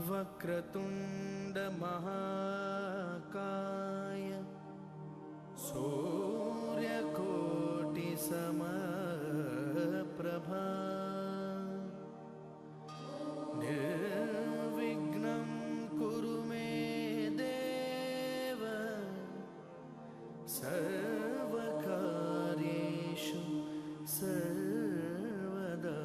वक्रतुंड महाकाय सूर्यकोटि समप्रभा निर्विघ्नं कुरु मे देव सर्वकार्येषु सर्वदा।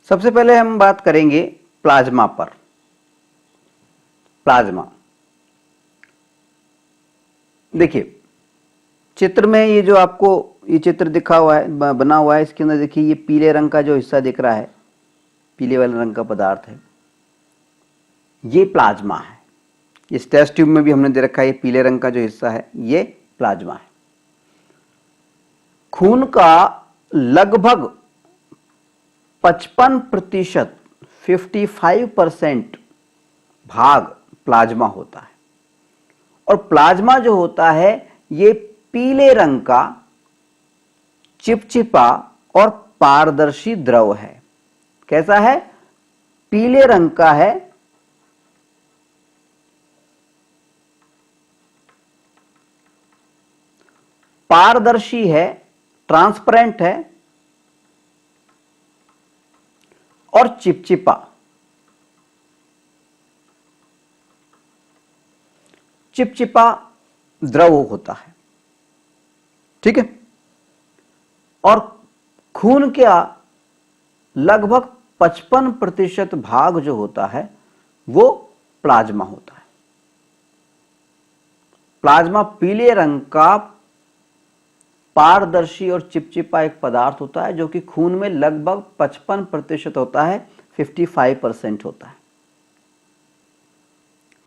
सबसे पहले हम बात करेंगे प्लाज्मा पर। प्लाज्मा देखिए, चित्र में ये जो आपको ये चित्र दिखा हुआ है, बना हुआ है, इसके अंदर देखिए ये पीले रंग का जो हिस्सा दिख रहा है, पीले वाले रंग का पदार्थ है, ये प्लाज्मा है। इस टेस्ट ट्यूब में भी हमने दे रखा है, ये पीले रंग का जो हिस्सा है ये प्लाज्मा है। खून का लगभग 55%, 55% भाग प्लाज्मा होता है। और प्लाज्मा जो होता है ये पीले रंग का चिपचिपा और पारदर्शी द्रव है। कैसा है? पीले रंग का है, पारदर्शी है, ट्रांसपेरेंट है और चिपचिपा। चिपचिपा द्रव होता है, ठीक है। और खून का लगभग 55% भाग जो होता है वो प्लाज्मा होता है। प्लाज्मा पीले रंग का पारदर्शी और चिपचिपा एक पदार्थ होता है जो कि खून में लगभग 55% होता है, 55% होता है,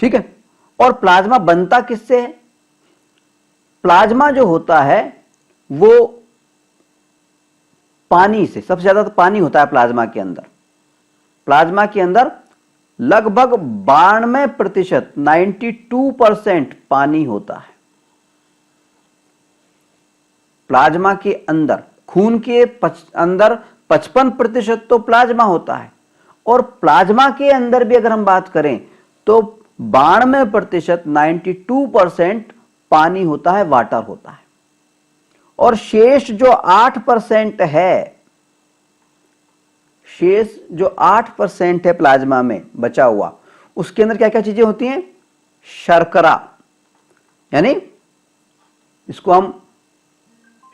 ठीक है। और प्लाज्मा बनता किससे है? प्लाज्मा जो होता है वो पानी से, सबसे ज्यादा तो पानी होता है प्लाज्मा के अंदर। प्लाज्मा के अंदर लगभग 92%, 92% पानी होता है। प्लाज्मा के अंदर, खून के अंदर 55% तो प्लाज्मा होता है और प्लाज्मा के अंदर भी अगर हम बात करें तो 92% 92% पानी होता है, वाटर होता है। और शेष जो 8% है, शेष जो 8% है प्लाज्मा में बचा हुआ, उसके अंदर क्या क्या चीजें होती हैं? शर्करा, यानी इसको हम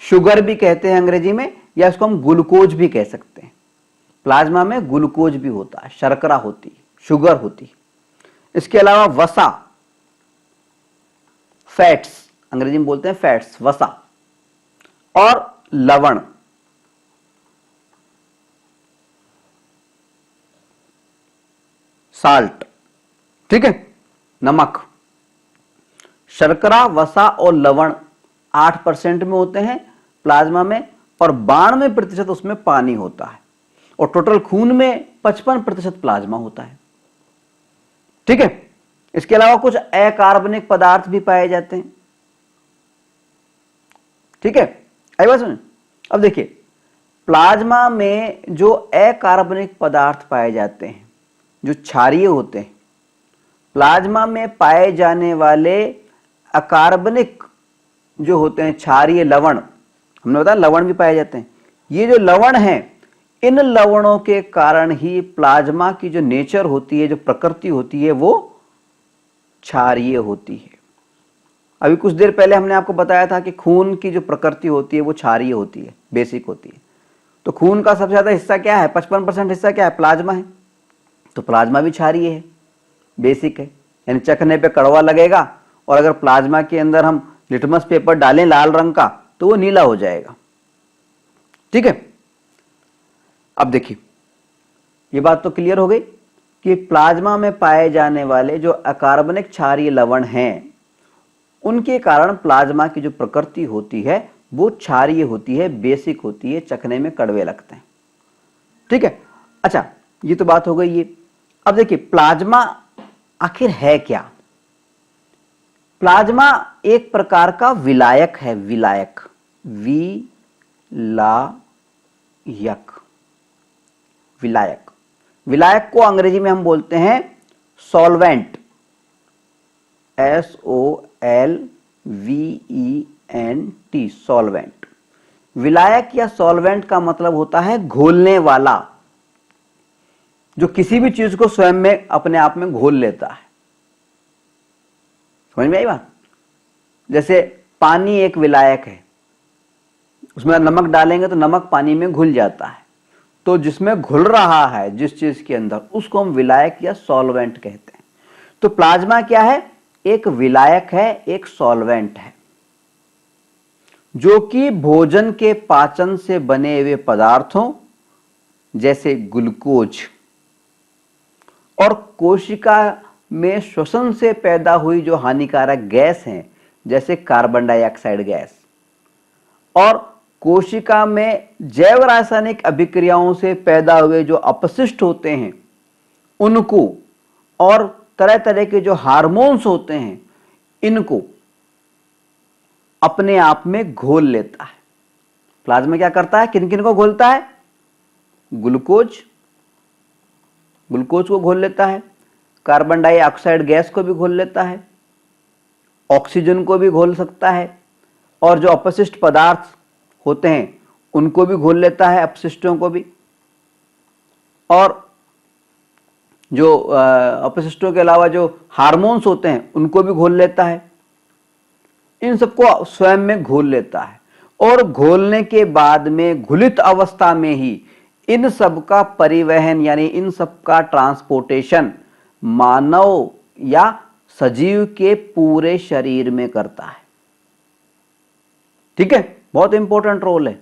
शुगर भी कहते हैं अंग्रेजी में, या इसको हम ग्लूकोज भी कह सकते हैं। प्लाज्मा में ग्लूकोज भी होता है, शर्करा होती है, शुगर होती है। इसके अलावा वसा, फैट्स, अंग्रेजी में बोलते हैं फैट्स, वसा, और लवण, साल्ट, ठीक है, नमक। शर्करा, वसा और लवण 8% में होते हैं प्लाज्मा में, और 92% उसमें पानी होता है, और टोटल खून में 55% प्लाज्मा होता है, ठीक है। इसके अलावा कुछ अकार्बनिक पदार्थ भी पाए जाते हैं, ठीक है। आई बात सुनिए। अब देखिए, प्लाज्मा में जो अकार्बनिक पदार्थ पाए जाते हैं, जो क्षारीय होते हैं, प्लाज्मा में पाए जाने वाले अकार्बनिक जो होते हैं क्षारीय लवण, हमने बताया लवण भी पाए जाते हैं। ये जो लवण हैं, इन लवणों के कारण ही प्लाज्मा की जो नेचर होती है, जो प्रकृति होती है, वो क्षारीय होती है। अभी कुछ देर पहले हमने आपको बताया था कि खून की जो प्रकृति होती है वो क्षारीय होती है, बेसिक होती है। तो खून का सबसे ज्यादा हिस्सा क्या है? 55% हिस्सा क्या है? प्लाज्मा है। तो प्लाज्मा भी क्षारीय है, बेसिक है, यानी चखने पे कड़वा लगेगा, और अगर प्लाज्मा के अंदर हम लिटमस पेपर डालें लाल रंग का तो वो नीला हो जाएगा, ठीक है। अब देखिए, ये बात तो क्लियर हो गई कि प्लाज्मा में पाए जाने वाले जो अकार्बनिक क्षारीय लवण हैं, उनके कारण प्लाज्मा की जो प्रकृति होती है वो क्षारीय होती है, बेसिक होती है, चखने में कड़वे लगते हैं, ठीक है। अच्छा, ये तो बात हो गई ये। अब देखिए, प्लाज्मा आखिर है क्या? प्लाज्मा एक प्रकार का विलायक है, विलायक, विलायक। विलायक को अंग्रेजी में हम बोलते हैं सॉल्वेंट, SOLVENT, सॉल्वेंट। विलायक या सॉल्वेंट का मतलब होता है घोलने वाला, जो किसी भी चीज को स्वयं में अपने आप में घोल लेता है। समझ में आई बात? जैसे पानी एक विलायक है, उसमें नमक डालेंगे तो नमक पानी में घुल जाता है। तो जिसमें घुल रहा है जिस चीज के अंदर, उसको हम विलायक या सॉल्वेंट कहते हैं। तो प्लाज्मा क्या है? एक विलायक है, एक सॉल्वेंट है, जो कि भोजन के पाचन से बने हुए पदार्थों जैसे ग्लूकोज और कोशिका में श्वसन से पैदा हुई जो हानिकारक गैस हैं जैसे कार्बन डाइऑक्साइड गैस, और कोशिका में जैव रासायनिक अभिक्रियाओं से पैदा हुए जो अपशिष्ट होते हैं उनको, और तरह तरह के जो हार्मोन्स होते हैं इनको अपने आप में घोल लेता है। प्लाज्मा क्या करता है? किन किन को घोलता है? ग्लूकोज को घोल लेता है, कार्बन डाइऑक्साइड गैस को भी घोल लेता है, ऑक्सीजन को भी घोल सकता है, और जो अपशिष्ट पदार्थ होते हैं उनको भी घोल लेता है, अपशिष्टों को भी, और जो अपशिष्टों के अलावा जो हार्मोन्स होते हैं उनको भी घोल लेता है। इन सबको स्वयं में घोल लेता है, और घोलने के बाद में घुलित अवस्था में ही इन सब का परिवहन यानी इन सब का ट्रांसपोर्टेशन मानव या सजीव के पूरे शरीर में करता है, ठीक है। बहुत इंपॉर्टेंट रोल है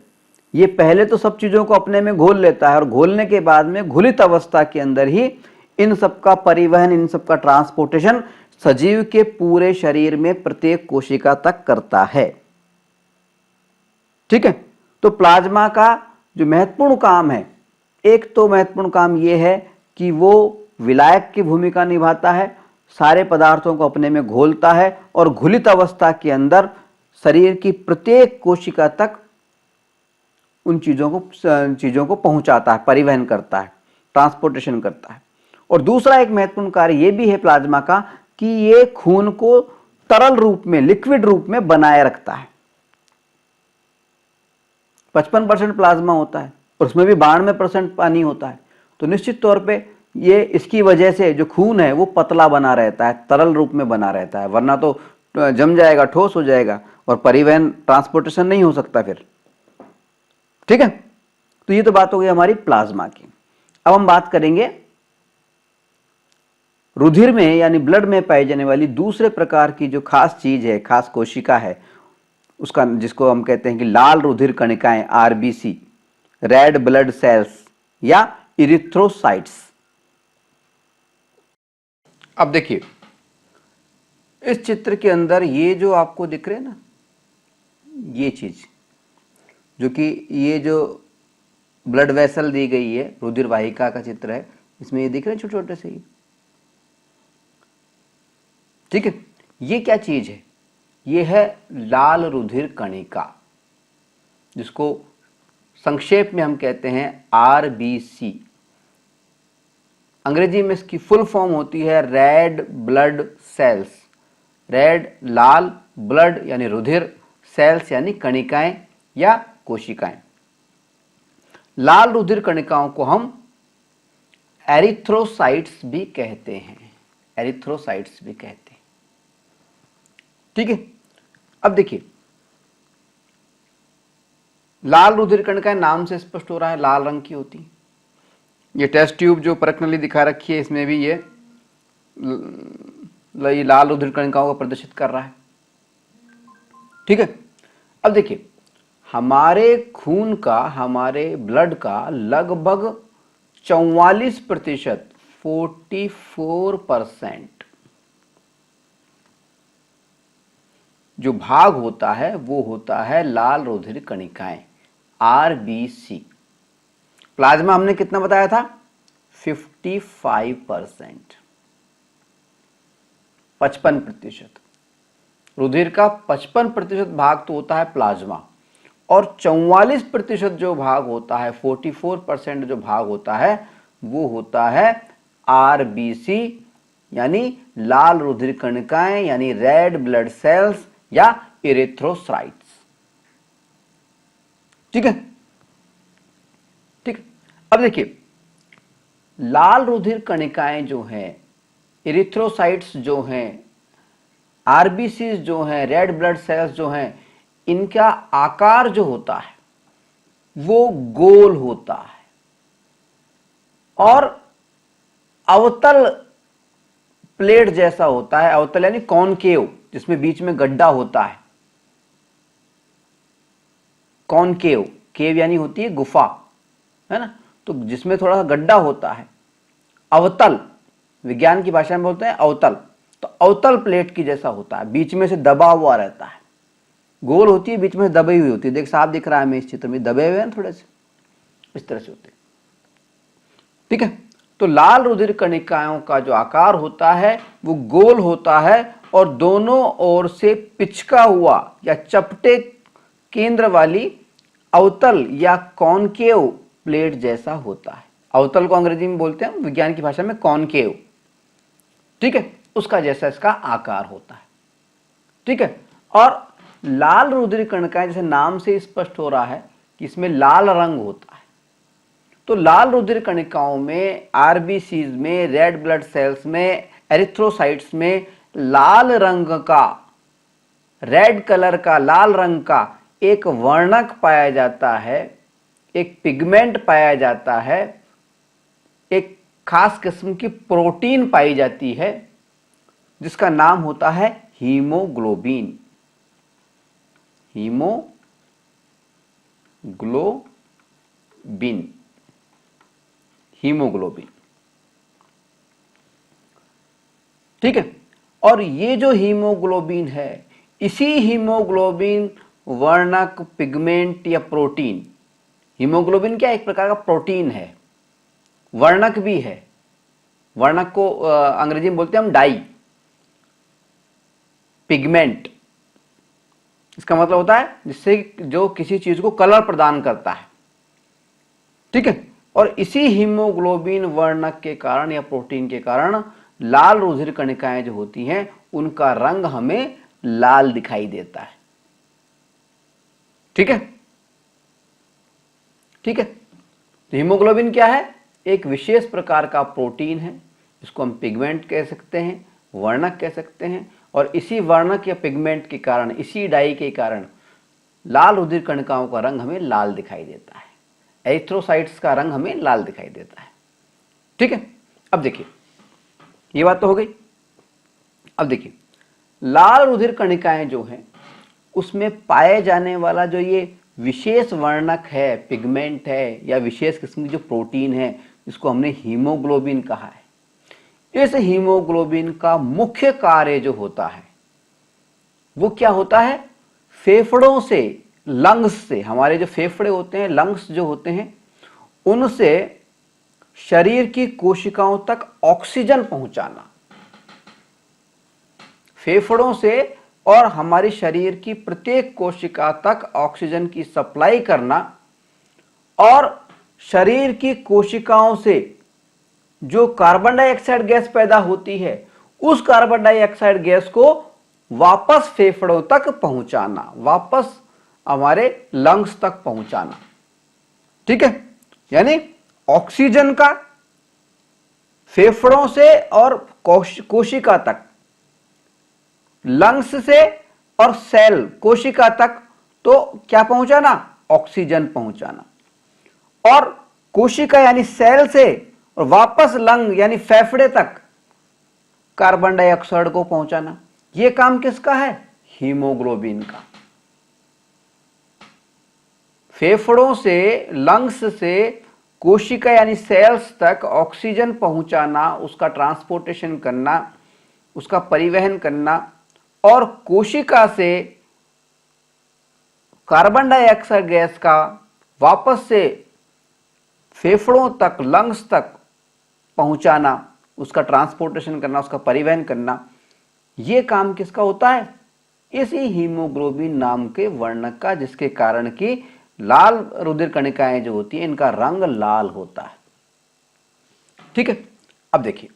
ये। पहले तो सब चीजों को अपने में घोल लेता है, और घोलने के बाद में घुलित अवस्था के अंदर ही इन सब का परिवहन, इन सब का ट्रांसपोर्टेशन सजीव के पूरे शरीर में प्रत्येक कोशिका तक करता है, ठीक है। तो प्लाज्मा का जो महत्वपूर्ण काम है, एक तो महत्वपूर्ण काम यह है कि वो विलायक की भूमिका निभाता है, सारे पदार्थों को अपने में घोलता है, और घुलित अवस्था के अंदर शरीर की प्रत्येक कोशिका तक उन चीजों को पहुंचाता है, परिवहन करता है। ट्रांसपोर्टेशन करता है। और दूसरा एक महत्वपूर्ण कार्य यह भी है प्लाज्मा का कि ये खून को तरल रूप में, लिक्विड रूप में बनाए रखता है। 55% प्लाज्मा होता है और उसमें भी 92% पानी होता है, तो निश्चित तौर पे ये इसकी वजह से जो खून है वो पतला बना रहता है, तरल रूप में बना रहता है, वरना तो जम जाएगा, ठोस हो जाएगा और परिवहन, ट्रांसपोर्टेशन नहीं हो सकता फिर। ठीक है, तो ये तो बात हो गई हमारी प्लाज्मा की। अब हम बात करेंगे रुधिर में यानी ब्लड में पाई जाने वाली दूसरे प्रकार की जो खास चीज है, खास कोशिका है, उसका, जिसको हम कहते हैं कि लाल रुधिर कणिकाएं, आरबीसी, रेड ब्लड सेल्स या इरिथ्रोसाइट्स। अब देखिए इस चित्र के अंदर ये जो आपको दिख रहे हैं ना, ये चीज जो कि ये जो ब्लड वेसल दी गई है, रुधिर वाहिका का चित्र है, इसमें ये दिख रहे हैं छोटे छोटे से, ठीक है। ये क्या चीज है? ये है लाल रुधिर कणिका, जिसको संक्षेप में हम कहते हैं आरबीसी। अंग्रेजी में इसकी फुल फॉर्म होती है रेड ब्लड सेल्स। रेड, लाल, ब्लड यानी रुधिर, सेल्स यानी कणिकाएं या कोशिकाएं। लाल रुधिर कणिकाओं को हम एरिथ्रोसाइट्स भी कहते हैं, एरिथ्रोसाइट्स भी कहते हैं। ठीक है, अब देखिए लाल रुधिर कणिकाएं नाम से स्पष्ट हो रहा है, लाल रंग की होती। ये टेस्ट ट्यूब जो परख नली दिखा रखी है, इसमें भी ये लाल रुधिर कणिकाओं को प्रदर्शित कर रहा है। ठीक है, अब देखिए हमारे खून का, हमारे ब्लड का लगभग 44%, 44% जो भाग होता है वो होता है लाल रुधिर कणिकाएं, आरबीसी। प्लाज्मा हमने कितना बताया था? 55%, 55%। रुधिर का 55% भाग तो होता है प्लाज्मा, और 44% जो भाग होता है, 44% जो भाग होता है वो होता है आरबीसी यानी लाल रुधिर कणिकाएं यानी रेड ब्लड सेल्स या इरिथ्रोसाइट्स। ठीक है, ठीक है। अब देखिए लाल रुधिर कणिकाएं जो हैं, इरिथ्रोसाइट्स जो हैं, आरबीसी जो हैं, रेड ब्लड सेल्स जो हैं, इनका आकार जो होता है वो गोल होता है और अवतल प्लेट जैसा होता है। अवतल यानी कॉनकेव, जिसमें बीच में गड्ढा होता है। कॉनकेव, केव यानी होती है गुफा, है ना, तो जिसमें थोड़ा सा गड्ढा होता है। अवतल, विज्ञान की भाषा में बोलते हैं अवतल, तो अवतल प्लेट की जैसा होता है, बीच में से दबा हुआ रहता है। गोल होती है, बीच में से दबी हुई होती है। देख साफ दिख रहा है हमें इस चित्र में, दबे हुए हैं थोड़े से, इस तरह से होते हैं। ठीक है, तो लाल रुधिर कणिकाओं का जो आकार होता है वो गोल होता है और दोनों ओर से पिचका हुआ या चपटे केंद्र वाली अवतल या कॉनकेव प्लेट जैसा होता है। अवतल को अंग्रेजी में बोलते हैं, विज्ञान की भाषा में कॉनकेव। ठीक है, उसका जैसा इसका आकार होता है। ठीक है, और लाल रुधिर कणिकाएं, जैसे नाम से स्पष्ट हो रहा है कि इसमें लाल रंग होता है, तो लाल रुधिर कणिकाओं में, आरबीसीज में, रेड ब्लड सेल्स में, एरिथ्रोसाइट्स में लाल रंग का, रेड कलर का, लाल रंग का एक वर्णक पाया जाता है, एक पिगमेंट पाया जाता है, एक खास किस्म की प्रोटीन पाई जाती है जिसका नाम होता है हीमोग्लोबिन। Haemoglobin, haemoglobin. ठीक है, और ये जो हीमोग्लोबिन है, इसी हीमोग्लोबिन वर्णक पिगमेंट या प्रोटीन, हीमोग्लोबिन क्या एक प्रकार का प्रोटीन है, वर्णक भी है। वर्णक को अंग्रेजी में बोलते हैं हम डाई, पिगमेंट इसका मतलब होता है जिससे जो किसी चीज को कलर प्रदान करता है। ठीक है, और इसी हीमोग्लोबिन वर्णक के कारण या प्रोटीन के कारण लाल रुधिर कणिकाएं जो होती हैं उनका रंग हमें लाल दिखाई देता है। ठीक है, ठीक है। तो हीमोग्लोबिन क्या है? एक विशेष प्रकार का प्रोटीन है, इसको हम पिगमेंट कह सकते हैं, वर्णक कह सकते हैं, और इसी वर्णक या पिगमेंट के कारण, इसी डाई के कारण लाल रुधिर कणिकाओं का रंग हमें लाल दिखाई देता है, एरिथ्रोसाइट्स का रंग हमें लाल दिखाई देता है। ठीक है, अब देखिए ये बात तो हो गई। अब देखिए लाल रुधिर कणिकाएं जो हैं उसमें पाए जाने वाला जो ये विशेष वर्णक है, पिगमेंट है, या विशेष किस्म की जो प्रोटीन है जिसको हमने हीमोग्लोबिन कहा है, इस हीमोग्लोबिन का मुख्य कार्य जो होता है वो क्या होता है? फेफड़ों से, लंग्स से, हमारे जो फेफड़े होते हैं, लंग्स जो होते हैं, उनसे शरीर की कोशिकाओं तक ऑक्सीजन पहुंचाना। फेफड़ों से और हमारे शरीर की प्रत्येक कोशिका तक ऑक्सीजन की सप्लाई करना, और शरीर की कोशिकाओं से जो कार्बन डाइऑक्साइड गैस पैदा होती है उस कार्बन डाइऑक्साइड गैस को वापस फेफड़ों तक पहुंचाना, वापस हमारे लंग्स तक पहुंचाना। ठीक है, यानी ऑक्सीजन का फेफड़ों से और कोशिका तक, लंग्स से और सेल कोशिका तक, तो क्या पहुंचाना? ऑक्सीजन पहुंचाना। और कोशिका यानी सेल से और वापस लंग यानी फेफड़े तक कार्बन डाइऑक्साइड को पहुंचाना। यह काम किसका है? हीमोग्लोबिन का। फेफड़ों से, लंग्स से कोशिका यानी सेल्स तक ऑक्सीजन पहुंचाना, उसका ट्रांसपोर्टेशन करना, उसका परिवहन करना, और कोशिका से कार्बन डाइऑक्साइड गैस का वापस से फेफड़ों तक, लंग्स तक पहुंचाना, उसका ट्रांसपोर्टेशन करना, उसका परिवहन करना, यह काम किसका होता है? इसी हीमोग्लोबिन नाम के वर्णक का, जिसके कारण कि लाल रुधिर कणिकाएं जो होती हैं इनका रंग लाल होता है। ठीक है, अब देखिए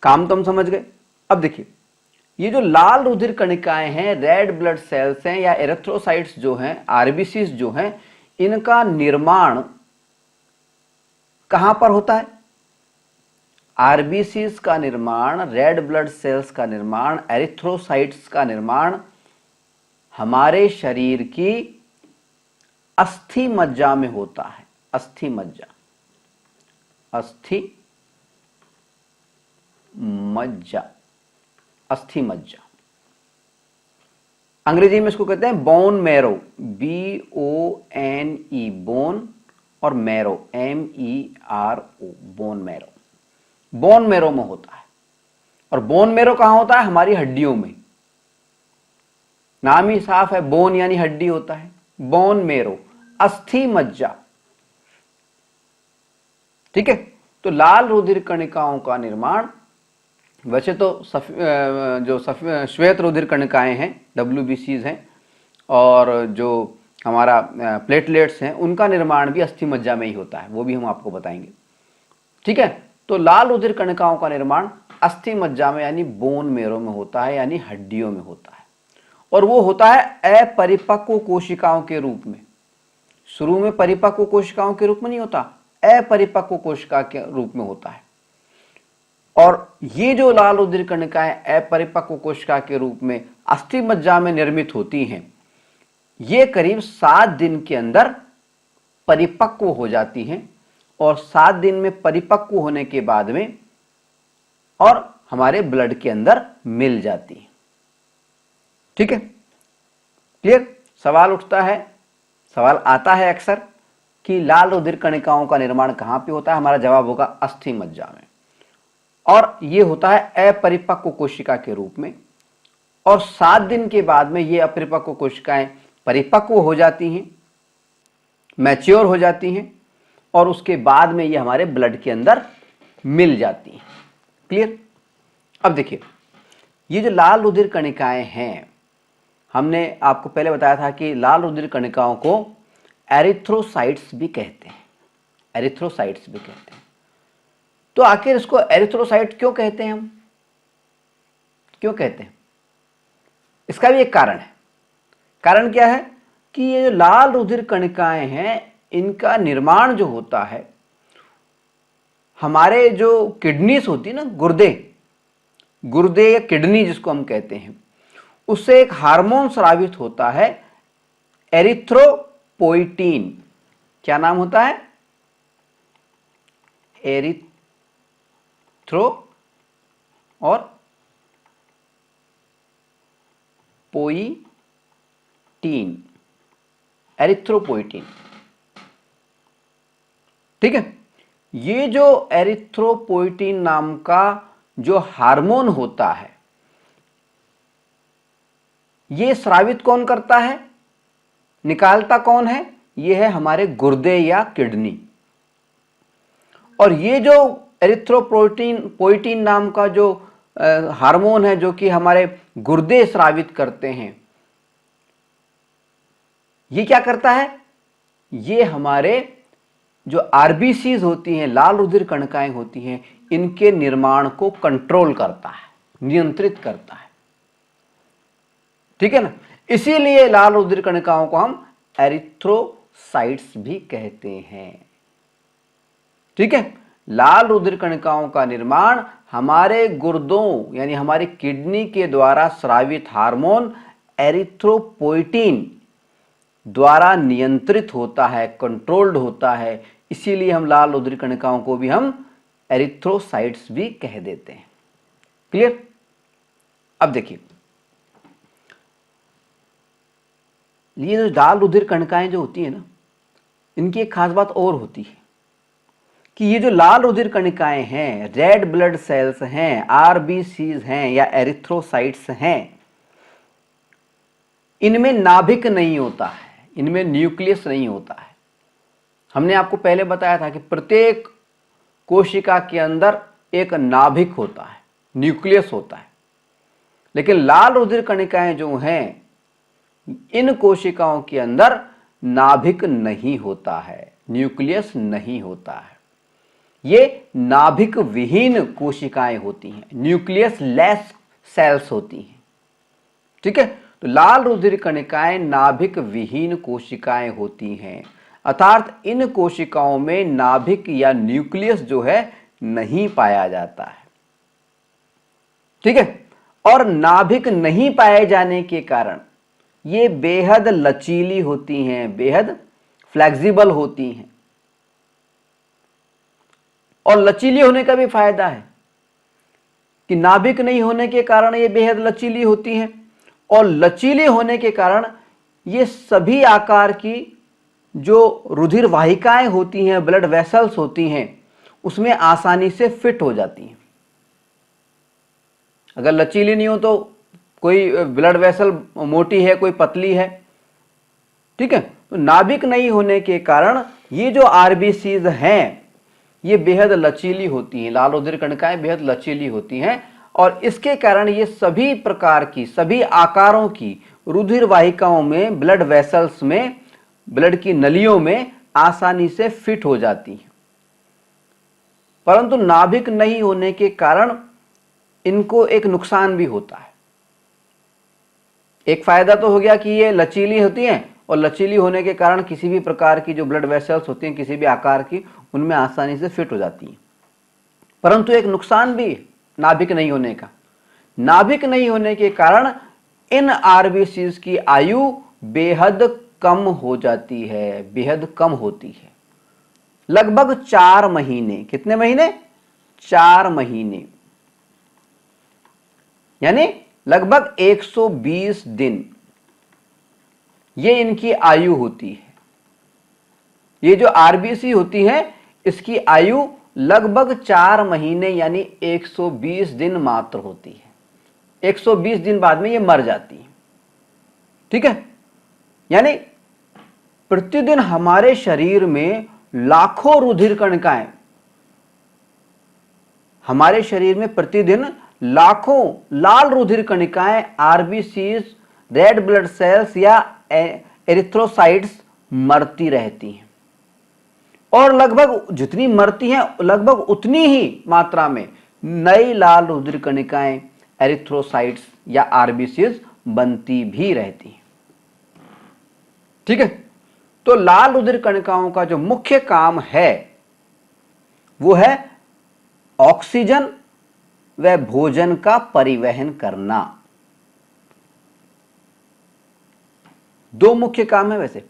काम तो हम समझ गए। अब देखिए ये जो लाल रुधिर कणिकाएं हैं, रेड ब्लड सेल्स हैं या एरिथ्रोसाइट्स जो हैं, आरबीसीज जो हैं, इनका निर्माण कहां पर होता है? आरबीसीज का निर्माण, रेड ब्लड सेल्स का निर्माण, एरिथ्रोसाइट्स का निर्माण हमारे शरीर की अस्थि मज्जा में होता है। अस्थि मज्जा, अस्थि मज्जा, अस्थि मज्जा, अंग्रेजी में इसको कहते हैं बोन मैरो, BONE, बोन, और marrow, MERO, bone marrow. Bone marrow में होता है। और बोन मैरो कहां होता है? हमारी हड्डियों में। नाम ही साफ है, बोन यानी हड्डी होता है। बोन मैरो, अस्थि मज्जा। ठीक है, तो लाल रुधिर कणिकाओं का निर्माण, वैसे तो श्वेत रुधिर कणिकाएं हैं, WBCs हैं, और जो हमारा प्लेटलेट्स हैं उनका निर्माण भी अस्थि मज्जा में ही होता है, वो भी हम आपको बताएंगे। ठीक है, तो लाल रुधिर कणिकाओं का निर्माण अस्थि मज्जा में यानी बोन मैरो में होता है, यानी हड्डियों में होता है। और वो होता है अपरिपक्व कोशिकाओं के रूप में। शुरू में परिपक्व कोशिकाओं के रूप में नहीं होता, अपरिपक्व कोशिका के रूप में होता है। और ये जो लाल रुधिर कणिकाएं अपरिपक्व कोशिका के रूप में अस्थि मज्जा में निर्मित होती हैं, ये करीब 7 दिन के अंदर परिपक्व हो जाती हैं, और 7 दिन में परिपक्व होने के बाद में और हमारे ब्लड के अंदर मिल जाती है। ठीक है, क्लियर? सवाल उठता है, सवाल आता है अक्सर कि लाल रुधिर कणिकाओं का निर्माण कहां पे होता है? हमारा जवाब होगा अस्थि मज्जा में। और ये होता है अपरिपक्व कोशिका के रूप में, और 7 दिन के बाद में ये अपरिपक्व कोशिकाएं परिपक्व हो जाती हैं, मैच्योर हो जाती हैं, और उसके बाद में ये हमारे ब्लड के अंदर मिल जाती हैं। क्लियर? अब देखिए ये जो लाल रुधिर कणिकाएं हैं, हमने आपको पहले बताया था कि लाल रुधिर कणिकाओं को एरिथ्रोसाइट्स भी कहते हैं, एरिथ्रोसाइट्स भी कहते हैं। तो आखिर इसको एरिथ्रोसाइट क्यों कहते हैं, हम क्यों कहते हैं? इसका भी एक कारण है। कारण क्या है कि ये जो लाल रुधिर कणिकाएं हैं, इनका निर्माण जो होता है हमारे जो किडनीज होती है ना, गुर्दे या किडनी जिसको हम कहते हैं, उससे एक हार्मोन स्रावित होता है एरिथ्रोपोइटीन। क्या नाम होता है? एरिथ्रो और पोइटीन, एरिथ्रोपोइटीन। ठीक है। ये जो एरिथ्रोपोइटीन नाम का जो हार्मोन होता है, ये स्रावित कौन करता है, निकालता कौन है? ये है हमारे गुर्दे या किडनी। और ये जो एरिथ्रोपोइटीन नाम का जो हार्मोन है, जो कि हमारे गुर्दे स्रावित करते हैं, ये क्या करता है? ये हमारे जो आरबीसीज होती हैं, लाल रुधिर कणिकाएं होती हैं, इनके निर्माण को कंट्रोल करता है, नियंत्रित करता है। ठीक है ना? इसीलिए लाल रुधिर कणिकाओं को हम एरिथ्रोसाइट्स भी कहते हैं। ठीक है। लाल रुधिर कणिकाओं का निर्माण हमारे गुर्दों यानी हमारी किडनी के द्वारा स्रावित हार्मोन एरिथ्रोपोइटीन द्वारा नियंत्रित होता है, कंट्रोल्ड होता है। इसीलिए हम लाल रुधिर कणिकाओं को भी हम एरिथ्रोसाइट्स भी कह देते हैं। क्लियर? अब देखिए, ये जो लाल रुधिर कणिकाएं जो होती है ना, इनकी एक खास बात और होती है कि ये जो लाल रुधिर कणिकाएं हैं, रेड ब्लड सेल्स हैं, आरबीसीज हैं या एरिथ्रोसाइट्स हैं, इनमें नाभिक नहीं होता है, इनमें न्यूक्लियस नहीं होता है। हमने आपको पहले बताया था कि प्रत्येक कोशिका के अंदर एक नाभिक होता है, न्यूक्लियस होता है। लेकिन लाल रुधिर कणिकाएं जो हैं, इन कोशिकाओं के अंदर नाभिक नहीं होता है, न्यूक्लियस नहीं होता है। ये नाभिक विहीन कोशिकाएं होती हैं, न्यूक्लियस लेस सेल्स होती हैं। ठीक है। तो लाल रुधिर कणिकाएं नाभिक विहीन कोशिकाएं होती हैं, अर्थात इन कोशिकाओं में नाभिक या न्यूक्लियस जो है नहीं पाया जाता है। ठीक है। और नाभिक नहीं पाए जाने के कारण ये बेहद लचीली होती हैं, बेहद फ्लेक्सिबल होती हैं। और लचीली होने का भी फायदा है कि नाभिक नहीं होने के कारण ये बेहद लचीली होती हैं, और लचीली होने के कारण ये सभी आकार की जो रुधिर वाहिकाएं होती हैं, ब्लड वेसल्स होती हैं, उसमें आसानी से फिट हो जाती हैं। अगर लचीली नहीं हो तो कोई ब्लड वेसल मोटी है, कोई पतली है। ठीक है। तो नाभिक नहीं होने के कारण ये जो आरबीसीज हैं, ये बेहद लचीली होती हैं, लाल रुधिर कणिकाएं बेहद लचीली होती हैं, और इसके कारण ये सभी प्रकार की, सभी आकारों की रुधिर वाहिकाओं में, ब्लड वेसल्स में, ब्लड की नलियों में आसानी से फिट हो जाती हैं। परंतु नाभिक नहीं होने के कारण इनको एक नुकसान भी होता है। एक फायदा तो हो गया कि ये लचीली होती हैं, और लचीली होने के कारण किसी भी प्रकार की जो ब्लड वेसल्स होती हैं, किसी भी आकार की, उनमें आसानी से फिट हो जाती हैं। परंतु एक नुकसान भी नाभिक नहीं होने का। नाभिक नहीं होने के कारण इन आरबीसीज की आयु बेहद कम हो जाती है, बेहद कम होती है। लगभग 4 महीने। कितने महीने? 4 महीने, यानी लगभग 120 दिन ये इनकी आयु होती है। ये जो आरबीसी होती है, इसकी आयु लगभग 4 महीने यानी 120 दिन मात्र होती है। 120 दिन बाद में ये मर जाती है। ठीक है। यानी प्रतिदिन हमारे शरीर में लाखों रुधिर कणिकाएं, हमारे शरीर में प्रतिदिन लाखों लाल रुधिर कणिकाएं, आरबीसीज, रेड ब्लड सेल्स या एरिथ्रोसाइट्स मरती रहती हैं और लगभग जितनी मरती हैं लगभग उतनी ही मात्रा में नई लाल रुधिर कणिकाएं एरिथ्रोसाइट्स या आरबीसीज बनती भी रहती हैं। ठीक है, तो लाल रुधिर कणिकाओं का जो मुख्य काम है वो है ऑक्सीजन व भोजन का परिवहन करना। दो मुख्य काम है, वैसे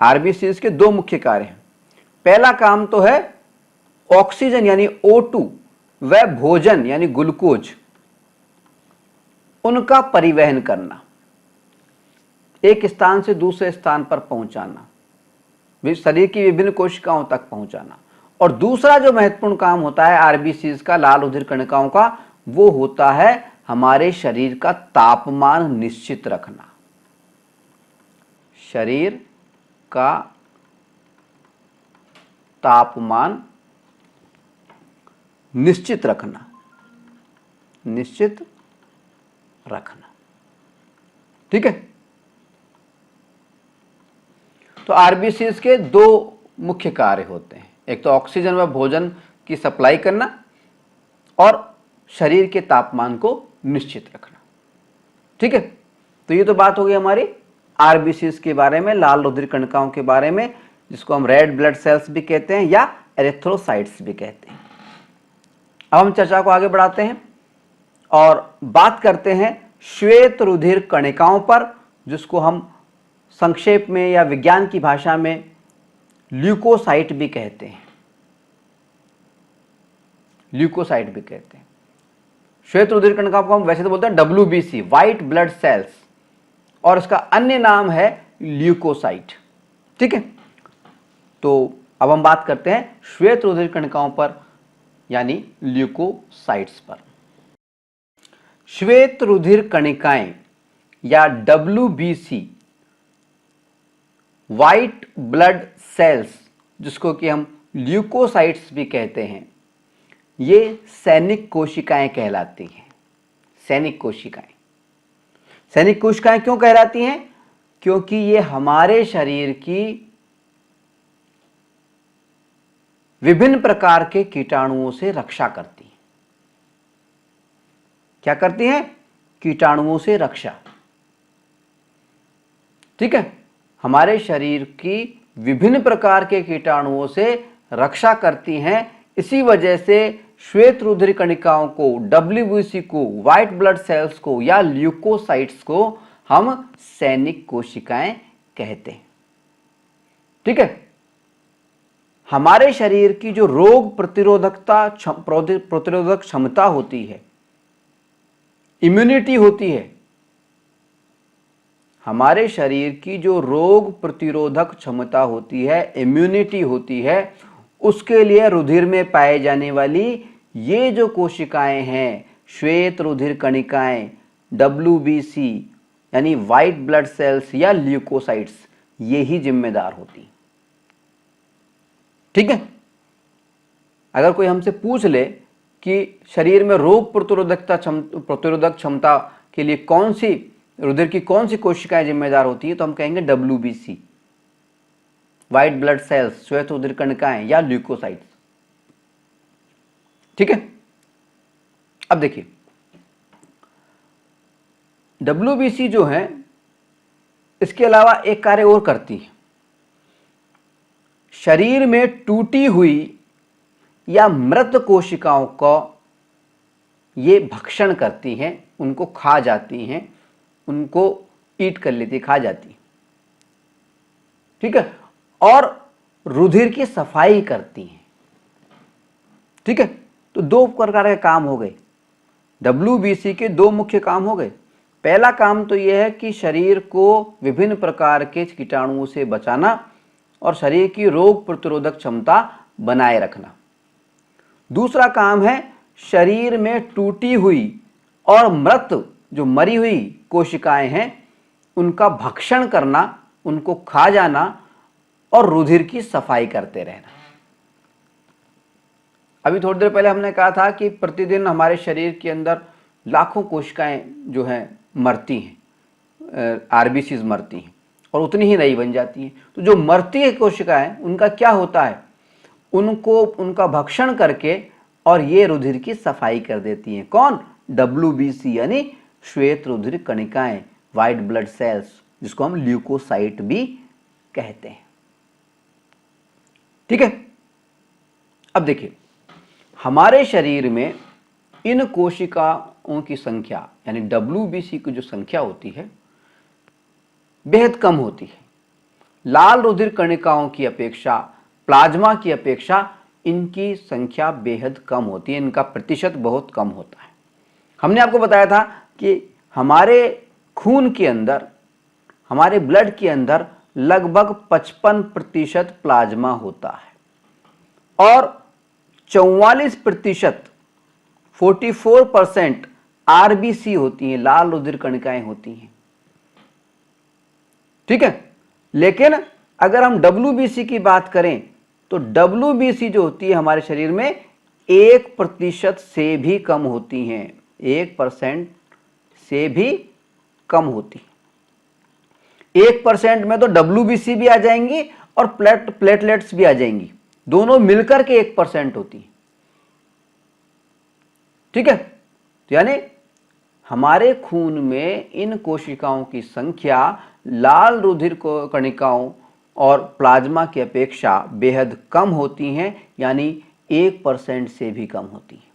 आरबीसीज के दो मुख्य कार्य हैं। पहला काम तो है ऑक्सीजन यानी O2 व भोजन यानी ग्लूकोज उनका परिवहन करना, एक स्थान से दूसरे स्थान पर पहुंचाना, शरीर की विभिन्न कोशिकाओं तक पहुंचाना। और दूसरा जो महत्वपूर्ण काम होता है आरबीसीज का, लाल रुधिर कणिकाओं का, वो होता है हमारे शरीर का तापमान निश्चित रखना। शरीर का तापमान निश्चित रखना, निश्चित रखना। ठीक है, तो आरबीसीज के दो मुख्य कार्य होते हैं, एक तो ऑक्सीजन व भोजन की सप्लाई करना और शरीर के तापमान को निश्चित रखना। ठीक है, तो ये तो बात हो गई हमारी आरबीसीज के बारे में, लाल रुधिर कणिकाओं के बारे में, जिसको हम रेड ब्लड सेल्स भी कहते हैं या एरिथ्रोसाइट्स भी कहते हैं। अब हम चर्चा को आगे बढ़ाते हैं और बात करते हैं श्वेत रुधिर कणिकाओं पर, जिसको हम संक्षेप में या विज्ञान की भाषा में ल्यूकोसाइट भी कहते हैं। ल्यूकोसाइट भी कहते हैं। श्वेत रुधिर कणिकाओं को हम वैसे तो बोलते हैं WBC, व्हाइट ब्लड सेल्स, और इसका अन्य नाम है ल्यूकोसाइट। ठीक है, तो अब हम बात करते हैं श्वेत रुधिर कणिकाओं पर यानी ल्यूकोसाइट्स पर। श्वेत रुधिर कणिकाएं या WBC, व्हाइट ब्लड सेल्स, जिसको कि हम ल्यूकोसाइट्स भी कहते हैं, ये सैनिक कोशिकाएं कहलाती हैं। सैनिक कोशिकाएं, सैनिक कोशिकाएं क्यों कहलाती हैं? क्योंकि ये हमारे शरीर की विभिन्न प्रकार के कीटाणुओं से रक्षा करती हैं। क्या करती हैं? कीटाणुओं से रक्षा। ठीक है, हमारे शरीर की विभिन्न प्रकार के कीटाणुओं से रक्षा करती हैं। इसी वजह से श्वेत रुधिर कणिकाओं को, WBC को, व्हाइट ब्लड सेल्स को या ल्यूकोसाइट्स को हम सैनिक कोशिकाएं कहते हैं। ठीक है, हमारे शरीर की जो रोग प्रतिरोधक क्षमता होती है, इम्यूनिटी होती है, हमारे शरीर की जो रोग प्रतिरोधक क्षमता होती है, इम्यूनिटी होती है, उसके लिए रुधिर में पाए जाने वाली ये जो कोशिकाएं हैं, श्वेत रुधिर कणिकाएं, WBC यानी व्हाइट ब्लड सेल्स या ल्यूकोसाइट्स, ये ही जिम्मेदार होती। ठीक है, अगर कोई हमसे पूछ ले कि शरीर में रोग प्रतिरोधक क्षमता के लिए कौन सी रुधिर की कौन सी कोशिकाएं जिम्मेदार होती है, तो हम कहेंगे WBC, व्हाइट ब्लड सेल्स, श्वेत रुधिर कणिकाएं या ल्यूकोसाइट्स। ठीक है, अब देखिए WBC जो है, इसके अलावा एक कार्य और करती है। शरीर में टूटी हुई या मृत कोशिकाओं को ये भक्षण करती हैं, उनको खा जाती हैं, उनको ईट कर लेती, खा जाती। ठीक है, और रुधिर की सफाई करती हैं। ठीक है, तो दो प्रकार के काम हो गए। WBC के दो मुख्य काम हो गए। पहला काम तो यह है कि शरीर को विभिन्न प्रकार के कीटाणुओं से बचाना और शरीर की रोग प्रतिरोधक क्षमता बनाए रखना। दूसरा काम है शरीर में टूटी हुई और मृत, जो मरी हुई कोशिकाएं हैं, उनका भक्षण करना, उनको खा जाना और रुधिर की सफाई करते रहना। अभी थोड़ी देर पहले हमने कहा था कि प्रतिदिन हमारे शरीर के अंदर लाखों कोशिकाएं जो हैं मरती हैं, आरबीसीज मरती हैं, और उतनी ही नई बन जाती हैं। तो जो मरती है कोशिकाएं, उनका क्या होता है, उनको उनका भक्षण करके और ये रुधिर की सफाई कर देती हैं। कौन? WBC यानी श्वेत रुधिर कणिकाएं, व्हाइट ब्लड सेल्स, जिसको हम ल्यूकोसाइट भी कहते हैं। ठीक है। अब देखिए, हमारे शरीर में इन कोशिकाओं की संख्या यानी WBC की जो संख्या होती है बेहद कम होती है। लाल रुधिर कणिकाओं की अपेक्षा, प्लाज्मा की अपेक्षा इनकी संख्या बेहद कम होती है, इनका प्रतिशत बहुत कम होता है। हमने आपको बताया था कि हमारे खून के अंदर, हमारे ब्लड के अंदर लगभग 55% प्लाज्मा होता है और 44%, 44% RBC होती हैं, लाल रुधिर कणिकाएं होती हैं। ठीक है। लेकिन अगर हम WBC की बात करें तो WBC जो होती है हमारे शरीर में 1% से भी कम होती हैं, 1% से भी कम होती है। 1% में तो WBC भी आ जाएंगी और प्लेटलेट्स भी आ जाएंगी, दोनों मिलकर के 1% होती है। ठीक है। तो यानी हमारे खून में इन कोशिकाओं की संख्या लाल रुधिर कणिकाओं और प्लाज्मा की अपेक्षा बेहद कम होती हैं, यानी 1% से भी कम होती हैं।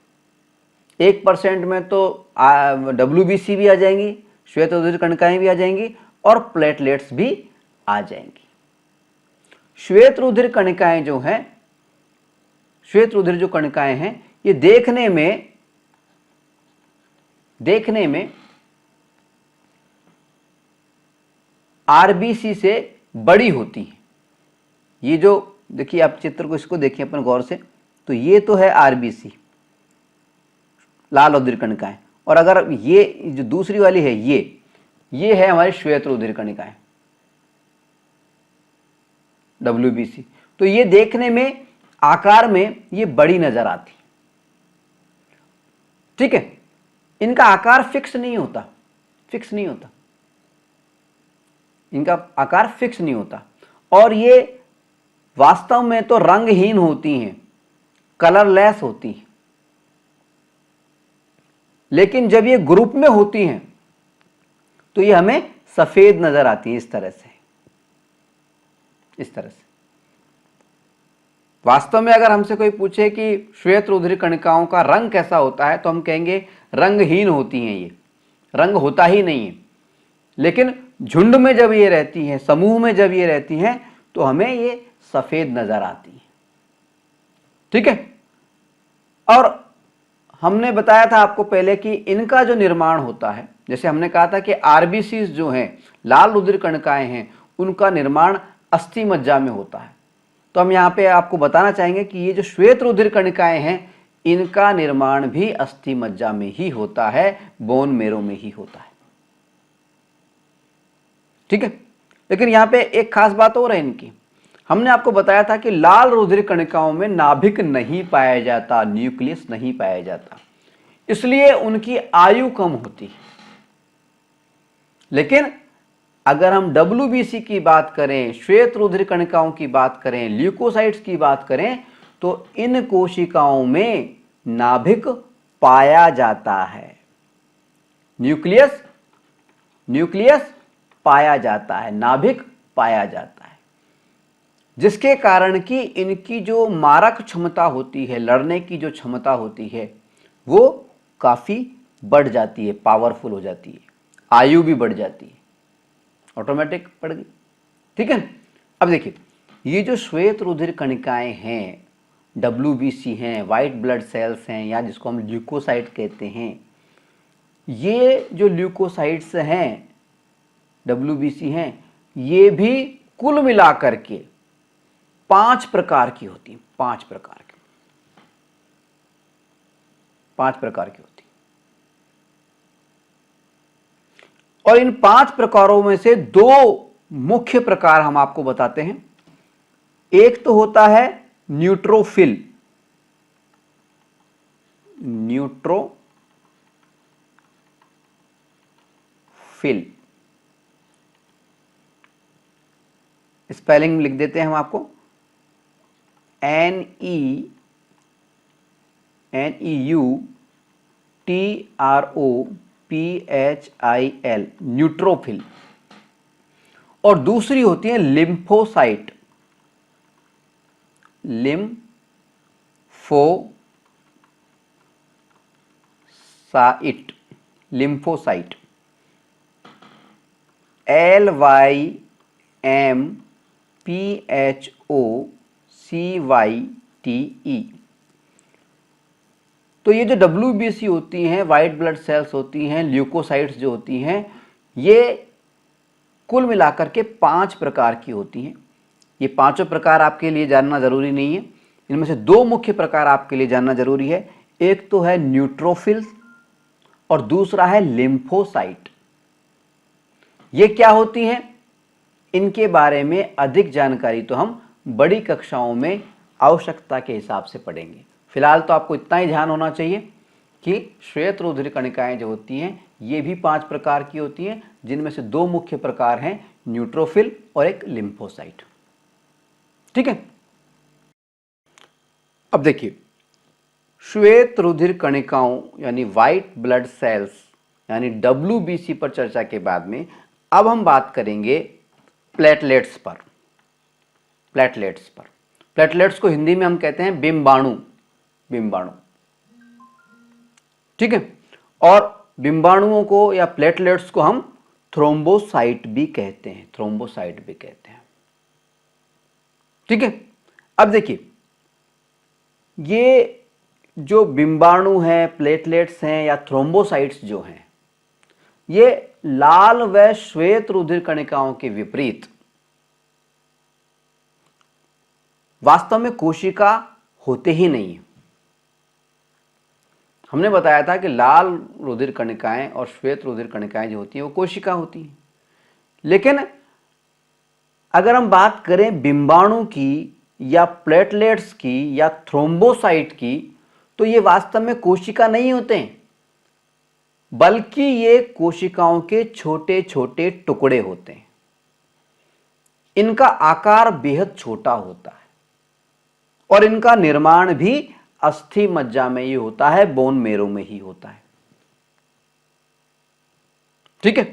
1% में तो WBC भी आ जाएंगी, श्वेत रुधिर कणिकाएं भी आ जाएंगी और प्लेटलेट्स भी आ जाएंगी। श्वेत रुधिर कणिकाएं जो हैं, श्वेत रुधिर जो कणिकाएं हैं, ये देखने में RBC से बड़ी होती है। ये जो देखिए, आप चित्र को, इसको देखिए अपन गौर से, तो ये तो है RBC, लाल रुधिर कणिकाएं, और अगर ये जो दूसरी वाली है, ये है हमारी श्वेत रुधिर कणिकाएं, WBC। तो ये देखने में, आकार में ये बड़ी नजर आती। ठीक है। इनका आकार फिक्स नहीं होता, इनका आकार फिक्स नहीं होता और ये वास्तव में तो रंगहीन होती हैं, कलरलेस होती हैं। लेकिन जब ये ग्रुप में होती हैं तो ये हमें सफेद नजर आती हैं, इस तरह से। वास्तव में अगर हमसे कोई पूछे कि श्वेत रुधिर कणिकाओं का रंग कैसा होता है, तो हम कहेंगे रंगहीन होती हैं, ये रंग होता ही नहीं है। लेकिन झुंड में जब ये रहती हैं, समूह में जब ये रहती हैं, तो हमें ये सफेद नजर आती है। ठीक है। और हमने बताया था आपको पहले कि इनका जो निर्माण होता है, जैसे हमने कहा था कि RBC जो हैं, लाल रुधिर कणिकाएं हैं, उनका निर्माण अस्थि मज्जा में होता है। तो हम यहाँ पे आपको बताना चाहेंगे कि ये जो श्वेत रुधिर कणिकाएं हैं, इनका निर्माण भी अस्थि मज्जा में ही होता है, बोन मेरो में ही होता है। ठीक है। लेकिन यहाँ पे एक खास बात और है इनकी। हमने आपको बताया था कि लाल रुधिर कणिकाओं में नाभिक नहीं पाया जाता, न्यूक्लियस नहीं पाया जाता, इसलिए उनकी आयु कम होती है। लेकिन अगर हम WBC की बात करें, श्वेत रुधिर कणिकाओं की बात करें, ल्यूकोसाइट्स की बात करें, तो इन कोशिकाओं में नाभिक पाया जाता है, न्यूक्लियस पाया जाता है, नाभिक पाया जाता है, जिसके कारण कि इनकी जो मारक क्षमता होती है, लड़ने की जो क्षमता होती है, वो काफी बढ़ जाती है, पावरफुल हो जाती है, आयु भी बढ़ जाती है, ऑटोमेटिक बढ़ गई। ठीक है। अब देखिए, ये जो श्वेत रुधिर कणिकाएं हैं, WBC हैं, व्हाइट ब्लड सेल्स हैं, या जिसको हम ल्यूकोसाइट कहते हैं, ये जो ल्यूकोसाइट्स हैं, WBC हैं, ये भी कुल मिलाकर के 5 प्रकार की होती हैं, 5 प्रकार की होती। और इन 5 प्रकारों में से 2 मुख्य प्रकार हम आपको बताते हैं। एक तो होता है न्यूट्रोफिल, स्पेलिंग लिख देते हैं हम आपको, NEUTROPHIL, न्यूट्रोफिल। और दूसरी होती है लिम्फोसाइट, लिम्फोसाइट, LYMPHOCYTE। तो ये जो WBC होती हैं, वाइट ब्लड सेल्स होती हैं, ल्यूकोसाइट्स जो होती हैं, ये कुल मिलाकर के 5 प्रकार की होती हैं। ये पांचों प्रकार आपके लिए जानना जरूरी नहीं है, इनमें से 2 मुख्य प्रकार आपके लिए जानना जरूरी है। एक तो है न्यूट्रोफिल्स और दूसरा है लिम्फोसाइट। ये क्या होती हैं, इनके बारे में अधिक जानकारी तो हम बड़ी कक्षाओं में आवश्यकता के हिसाब से पढ़ेंगे। फिलहाल तो आपको इतना ही ध्यान होना चाहिए कि श्वेत रुधिर कणिकाएं जो होती हैं ये भी 5 प्रकार की होती हैं, जिनमें से 2 मुख्य प्रकार हैं, न्यूट्रोफिल और एक लिम्फोसाइट। ठीक है। अब देखिए, श्वेत रुधिर कणिकाओं यानी व्हाइट ब्लड सेल्स यानी WBC पर चर्चा के बाद में अब हम बात करेंगे प्लेटलेट्स पर। प्लेटलेट्स को हिंदी में हम कहते हैं बिंबाणु। ठीक है। और बिंबाणुओं को या प्लेटलेट्स को हम थ्रोम्बोसाइट भी कहते हैं, ठीक है। अब देखिए, ये जो बिंबाणु हैं, प्लेटलेट्स हैं या थ्रोम्बोसाइट्स जो हैं, ये लाल व श्वेत रुधिर कणिकाओं के विपरीत वास्तव में कोशिका होते ही नहीं है। हमने बताया था कि लाल रुधिर कणिकाएं और श्वेत रुधिर कणिकाएं जो होती हैं वो कोशिका होती हैं, लेकिन अगर हम बात करें बिंबाणु की या प्लेटलेट्स की या थ्रोम्बोसाइट की, तो ये वास्तव में कोशिका नहीं होते हैं, बल्कि ये कोशिकाओं के छोटे छोटे टुकड़े होते हैं। इनका आकार बेहद छोटा होता है और इनका निर्माण भी अस्थि मज्जा में ही होता है, बोन मेरो में ही होता है। ठीक है।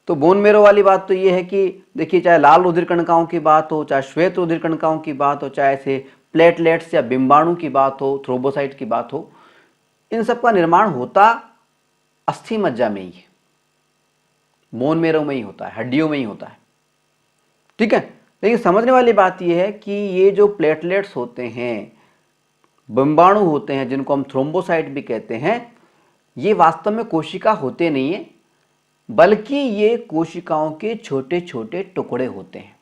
तो बोन मेरो वाली बात तो यह है कि देखिए, चाहे लाल रुधिर कणिकाओं की बात हो, चाहे श्वेत रुधिर कणिकाओं की बात हो, चाहे से प्लेटलेट्स या बिंबाणु की बात हो, थ्रोम्बोसाइट की बात हो, इन सब का निर्माण होता अस्थि मज्जा में ही है, बोन मेरो में ही होता है, हड्डियों में ही होता है। ठीक है। लेकिन समझने वाली बात यह है कि ये जो प्लेटलेट्स होते हैं, बिंबाणु होते हैं, जिनको हम थ्रोम्बोसाइट भी कहते हैं, ये वास्तव में कोशिका होते नहीं है, बल्कि ये कोशिकाओं के छोटे छोटे टुकड़े होते हैं।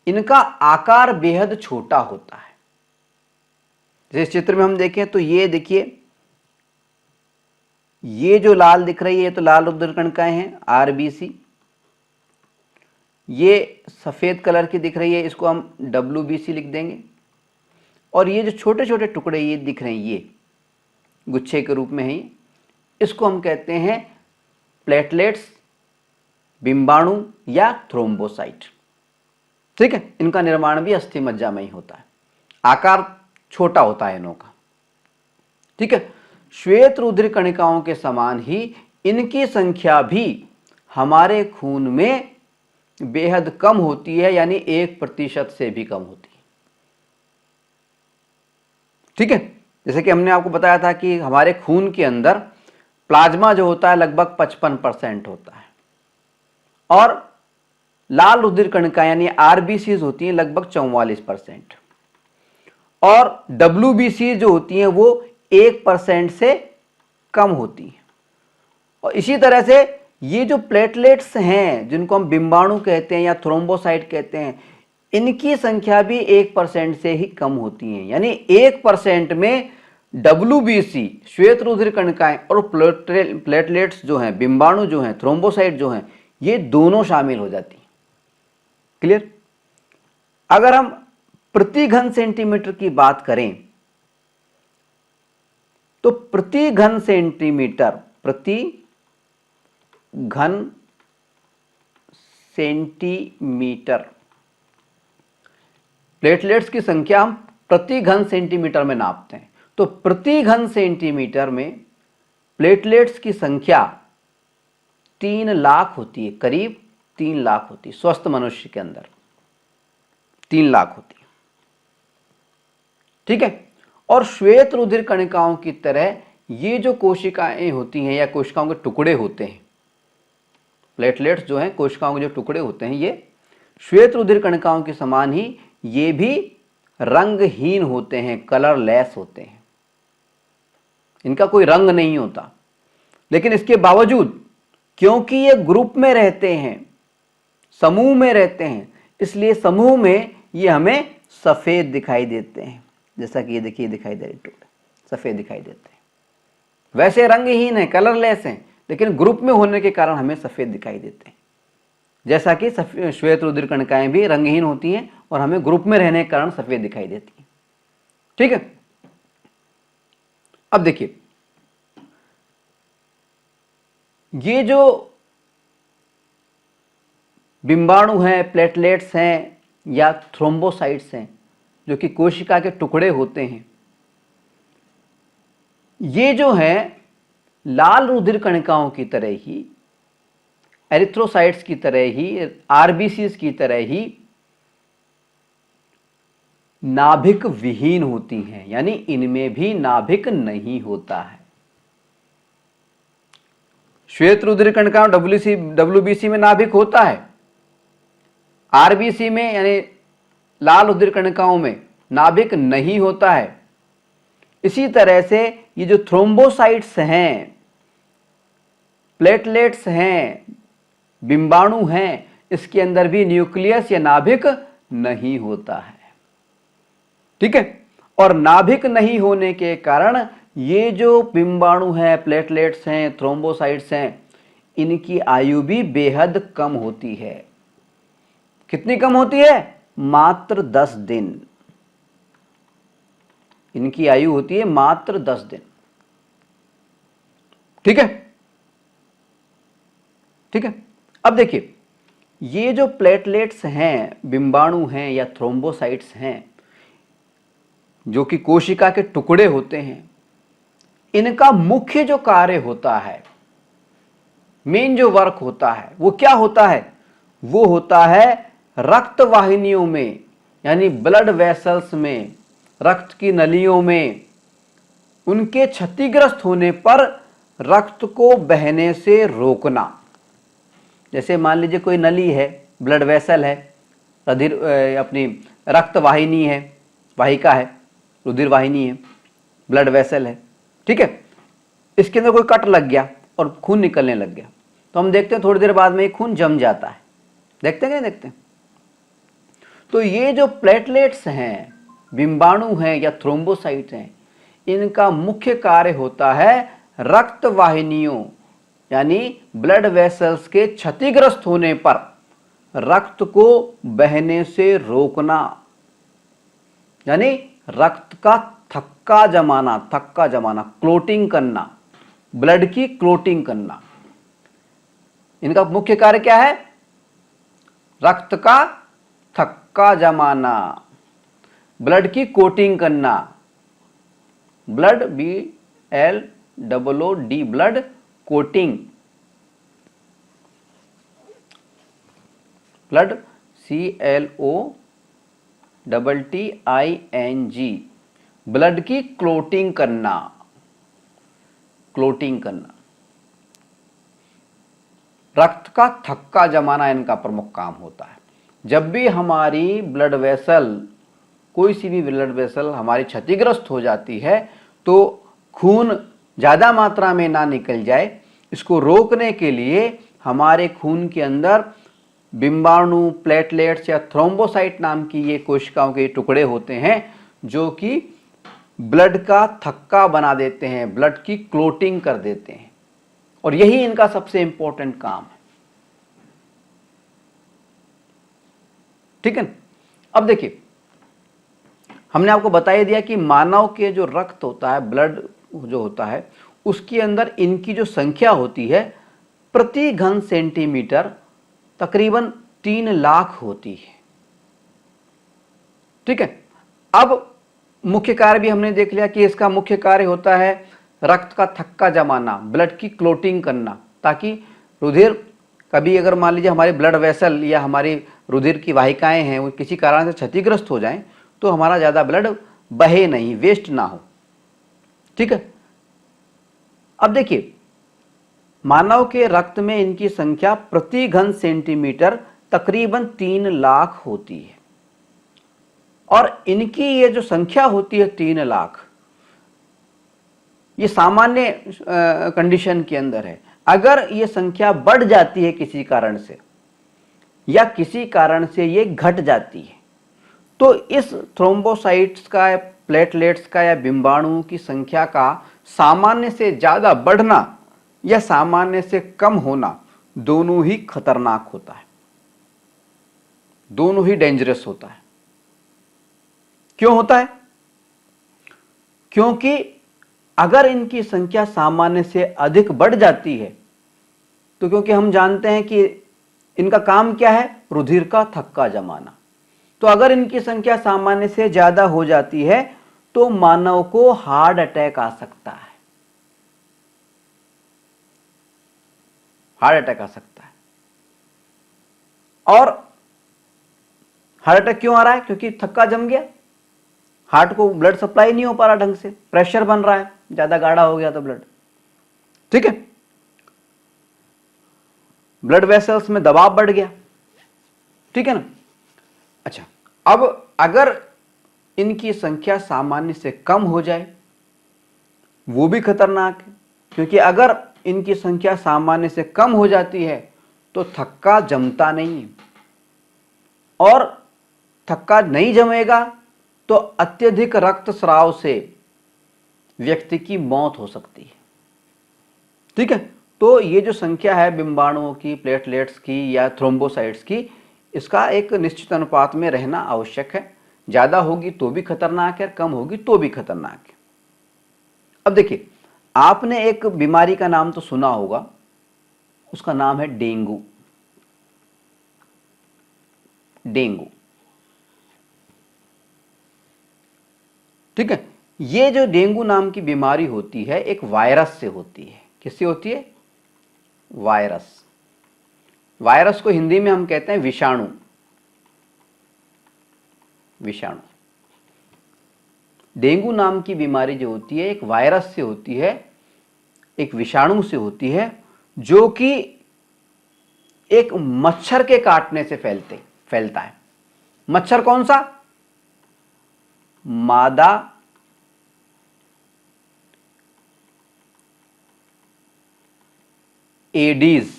इनका आकार बेहद छोटा होता है। जैसे इस चित्र में हम देखें तो ये देखिए, ये जो लाल दिख रही है ये तो लाल रुधिर कणिकाएं हैं, RBC। ये सफेद कलर की दिख रही है, इसको हम WBC लिख देंगे। और ये जो छोटे छोटे टुकड़े ये दिख रहे हैं, ये गुच्छे के रूप में हैं, इसको हम कहते हैं प्लेटलेट्स, बिंबाणु या थ्रोम्बोसाइट। ठीक है। इनका निर्माण भी अस्थि मज्जा में ही होता है, आकार छोटा होता है इनों का। ठीक है। श्वेत रुधिर कणिकाओं के समान ही इनकी संख्या भी हमारे खून में बेहद कम होती है, यानी 1% से भी कम होती है। ठीक है। जैसे कि हमने आपको बताया था कि हमारे खून के अंदर प्लाज्मा जो होता है लगभग 55% होता है, और लाल रुधिर कणिकाएं यानी RBCs होती हैं लगभग 44%, और WBC जो होती हैं वो 1% से कम होती हैं। और इसी तरह से ये जो प्लेटलेट्स हैं, जिनको हम बिंबाणु कहते हैं या थ्रोम्बोसाइट कहते हैं, इनकी संख्या भी 1% से ही कम होती हैं। यानी 1% में WBC, श्वेत रुधिर कणिकाएं, और प्लेटलेट्स जो हैं, बिंबाणु जो हैं, थ्रोम्बोसाइट जो हैं, ये दोनों शामिल हो जाती हैं। क्लियर। अगर हम प्रति घन सेंटीमीटर की बात करें तो प्रति घन सेंटीमीटर प्लेटलेट्स की संख्या हम प्रति घन सेंटीमीटर में नापते हैं। तो प्रति घन सेंटीमीटर में प्लेटलेट्स की संख्या 3 लाख होती है, करीब 3 लाख होती है। स्वस्थ मनुष्य के अंदर 3 लाख होती है, ठीक है। और श्वेत रुधिर कणिकाओं की तरह ये जो कोशिकाएं होती हैं या कोशिकाओं के टुकड़े होते हैं, प्लेटलेट्स जो हैं कोशिकाओं के जो टुकड़े होते हैं, ये श्वेत रुधिर कणिकाओं के समान ही ये भी रंगहीन होते हैं, कलरलेस होते हैं, इनका कोई रंग नहीं होता। लेकिन इसके बावजूद क्योंकि ये ग्रुप में रहते हैं, समूह में रहते हैं, इसलिए समूह में ये हमें सफेद दिखाई देते हैं। जैसा कि ये देखिए दिखाई दे रहे टुकड़े सफेद दिखाई देते हैं। वैसे रंगहीन है, कलरलेस हैं, लेकिन ग्रुप में होने के कारण हमें सफेद दिखाई देते हैं। जैसा कि श्वेत रुधिर कणिकाएं भी रंगहीन होती हैं और हमें ग्रुप में रहने के कारण सफेद दिखाई देती हैं, ठीक है। अब देखिए, ये जो बिंबाणु हैं, प्लेटलेट्स हैं या थ्रोम्बोसाइट्स हैं, जो कि कोशिका के टुकड़े होते हैं, ये जो हैं लाल रुधिर कणिकाओं की तरह ही, एरिथ्रोसाइट्स की तरह ही, आरबीसीज की तरह ही नाभिक विहीन होती हैं, यानी इनमें भी नाभिक नहीं होता है। श्वेत रुधिर कणिकाओं डब्ल्यूबीसी में नाभिक होता है, आरबीसी में यानी लाल रुधिर कणिकाओं में नाभिक नहीं होता है। इसी तरह से ये जो थ्रोम्बोसाइट्स हैं, प्लेटलेट्स हैं, बिंबाणु हैं, इसके अंदर भी न्यूक्लियस या नाभिक नहीं होता है, ठीक है। और नाभिक नहीं होने के कारण ये जो बिंबाणु हैं, प्लेटलेट्स हैं, थ्रोम्बोसाइट्स हैं, इनकी आयु भी बेहद कम होती है। कितनी कम होती है? मात्र 10 दिन। इनकी आयु होती है मात्र 10 दिन, ठीक है, ठीक है। अब देखिए, ये जो प्लेटलेट्स हैं, बिंबाणु हैं या थ्रोम्बोसाइट्स हैं, जो कि कोशिका के टुकड़े होते हैं, इनका मुख्य जो कार्य होता है, मेन जो वर्क होता है, वो क्या होता है? वो होता है रक्त वाहिनियों में, यानी ब्लड वेसल्स में, रक्त की नलियों में, उनके क्षतिग्रस्त होने पर रक्त को बहने से रोकना। जैसे मान लीजिए कोई नली है, ब्लड वेसल है, अपनी रक्त वाहिनी है, वाहिका है, रुधिर वाहिनी है, ब्लड वेसल है, ठीक है। इसके अंदर कोई कट लग गया और खून निकलने लग गया, तो हम देखते हैं थोड़ी देर बाद में ये खून जम जाता है। देखते हैं, क्या देखते हैं? तो ये जो प्लेटलेट्स हैं, बिंबाणु हैं या थ्रोम्बोसाइट्स हैं, इनका मुख्य कार्य होता है रक्त वाहिनियों यानी ब्लड वेसल्स के क्षतिग्रस्त होने पर रक्त को बहने से रोकना, यानी रक्त का थक्का जमाना, क्लोटिंग करना, ब्लड की क्लोटिंग करना। इनका मुख्य कार्य क्या है? रक्त का थक्का जमाना, ब्लड की कोटिंग करना, blood BLOOD blood coating, blood CLOTTING blood की क्लोटिंग करना, रक्त का थक्का जमाना इनका प्रमुख काम होता है। जब भी हमारी ब्लड वेसल, कोई सी भी ब्लड वेसल हमारी क्षतिग्रस्त हो जाती है, तो खून ज़्यादा मात्रा में ना निकल जाए, इसको रोकने के लिए हमारे खून के अंदर बिंबाणु, प्लेटलेट्स या थ्रोम्बोसाइट नाम की ये कोशिकाओं के टुकड़े होते हैं, जो कि ब्लड का थक्का बना देते हैं, ब्लड की क्लोटिंग कर देते हैं, और यही इनका सबसे इंपॉर्टेंट काम है, ठीक है। अब देखिए, हमने आपको बता ही दिया कि मानव के जो रक्त होता है, ब्लड जो होता है, उसके अंदर इनकी जो संख्या होती है प्रति घन सेंटीमीटर तकरीबन 3 लाख होती है, ठीक है। अब मुख्य कार्य भी हमने देख लिया कि इसका मुख्य कार्य होता है रक्त का थक्का जमाना, ब्लड की क्लोटिंग करना, ताकि रुधिर कभी अगर मान लीजिए हमारे ब्लड वेसल या हमारी रुधिर की वाहिकाएं हैं वो किसी कारण से क्षतिग्रस्त हो जाएं तो हमारा ज़्यादा ब्लड बहे नहीं, वेस्ट ना हो। ठीक है। अब देखिए, मानव के रक्त में इनकी संख्या प्रति घन सेंटीमीटर तकरीबन 3 लाख होती है, और इनकी ये जो संख्या होती है 3 लाख, ये सामान्य कंडीशन के अंदर है। अगर ये संख्या बढ़ जाती है किसी कारण से या किसी कारण से ये घट जाती है तो इस थ्रोम्बोसाइट्स का, प्लेटलेट्स का या बिंबाणुओं की संख्या का सामान्य से ज़्यादा बढ़ना या सामान्य से कम होना दोनों ही खतरनाक होता है, दोनों ही डेंजरस होता है। क्यों होता है? क्योंकि अगर इनकी संख्या सामान्य से अधिक बढ़ जाती है तो क्योंकि हम जानते हैं कि इनका काम क्या है, रुधिर का थक्का जमाना, तो अगर इनकी संख्या सामान्य से ज्यादा हो जाती है तो मानव को हार्ट अटैक आ सकता है, हार्ट अटैक आ सकता है। और हार्ट अटैक क्यों आ रहा है? क्योंकि थक्का जम गया, हार्ट को ब्लड सप्लाई नहीं हो पा रहा ढंग से, प्रेशर बन रहा है, ज्यादा गाढ़ा हो गया तो ब्लड। ठीक है, ब्लड वेसल्स में दबाव बढ़ गया। ठीक है ना। अच्छा, अब अगर इनकी संख्या सामान्य से कम हो जाए वो भी खतरनाक है, क्योंकि अगर इनकी संख्या सामान्य से कम हो जाती है तो थक्का जमता नहीं है, और थक्का नहीं जमेगा तो अत्यधिक रक्तस्राव से व्यक्ति की मौत हो सकती है। ठीक है, तो ये जो संख्या है बिंबाणुओं की, प्लेटलेट्स की या थ्रोम्बोसाइट्स की, इसका एक निश्चित अनुपात में रहना आवश्यक है। ज़्यादा होगी तो भी खतरनाक है, कम होगी तो भी खतरनाक है। अब देखिए, आपने एक बीमारी का नाम तो सुना होगा, उसका नाम है डेंगू। डेंगू, ठीक है। ये जो डेंगू नाम की बीमारी होती है एक वायरस से होती है। किससे होती है? वायरस। वायरस को हिंदी में हम कहते हैं विषाणु। विषाणु। डेंगू नाम की बीमारी जो होती है एक वायरस से होती है, एक विषाणु से होती है, जो कि एक मच्छर के काटने से फैलता है। मच्छर कौन सा? मादा एडीज।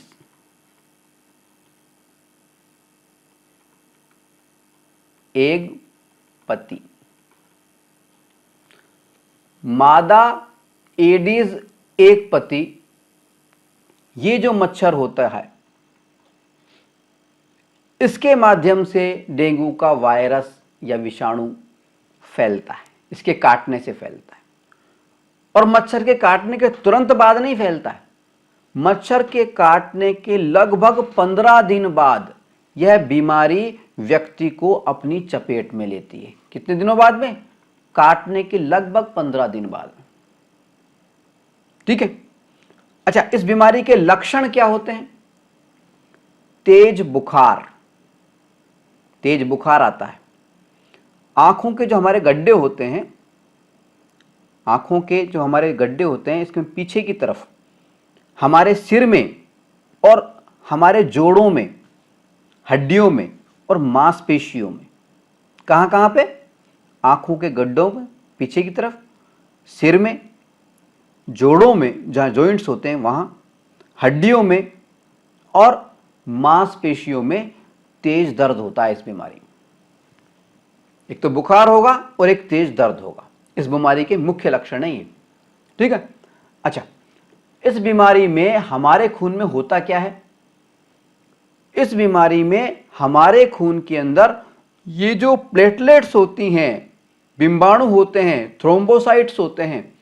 एग पति। मादा एडीज एक पति, ये जो मच्छर होता है इसके माध्यम से डेंगू का वायरस या विषाणु फैलता है, इसके काटने से फैलता है। और मच्छर के काटने के तुरंत बाद नहीं फैलता है, मच्छर के काटने के लगभग 15 दिन बाद यह बीमारी व्यक्ति को अपनी चपेट में लेती है। कितने दिनों बाद में? काटने के लगभग 15 दिन बाद। ठीक है। अच्छा, इस बीमारी के लक्षण क्या होते हैं? तेज बुखार। तेज बुखार आता है। आंखों के जो हमारे गड्ढे होते हैं, आंखों के जो हमारे गड्ढे होते हैं इसके पीछे की तरफ, हमारे सिर में और हमारे जोड़ों में, हड्डियों में और मांसपेशियों में। कहां कहां पे? आंखों के गड्ढों में पीछे की तरफ, सिर में, जोड़ों में जहां जॉइंट्स होते हैं वहां, हड्डियों में और मांसपेशियों में तेज दर्द होता है इस बीमारी में। एक तो बुखार होगा और एक तेज दर्द होगा। इस बीमारी के मुख्य लक्षण है ये। ठीक है। अच्छा, इस बीमारी में हमारे खून में होता क्या है? इस बीमारी में हमारे खून के अंदर ये जो प्लेटलेट्स होती हैं, बिंबाणु होते हैं, थ्रोम्बोसाइट्स होते हैं,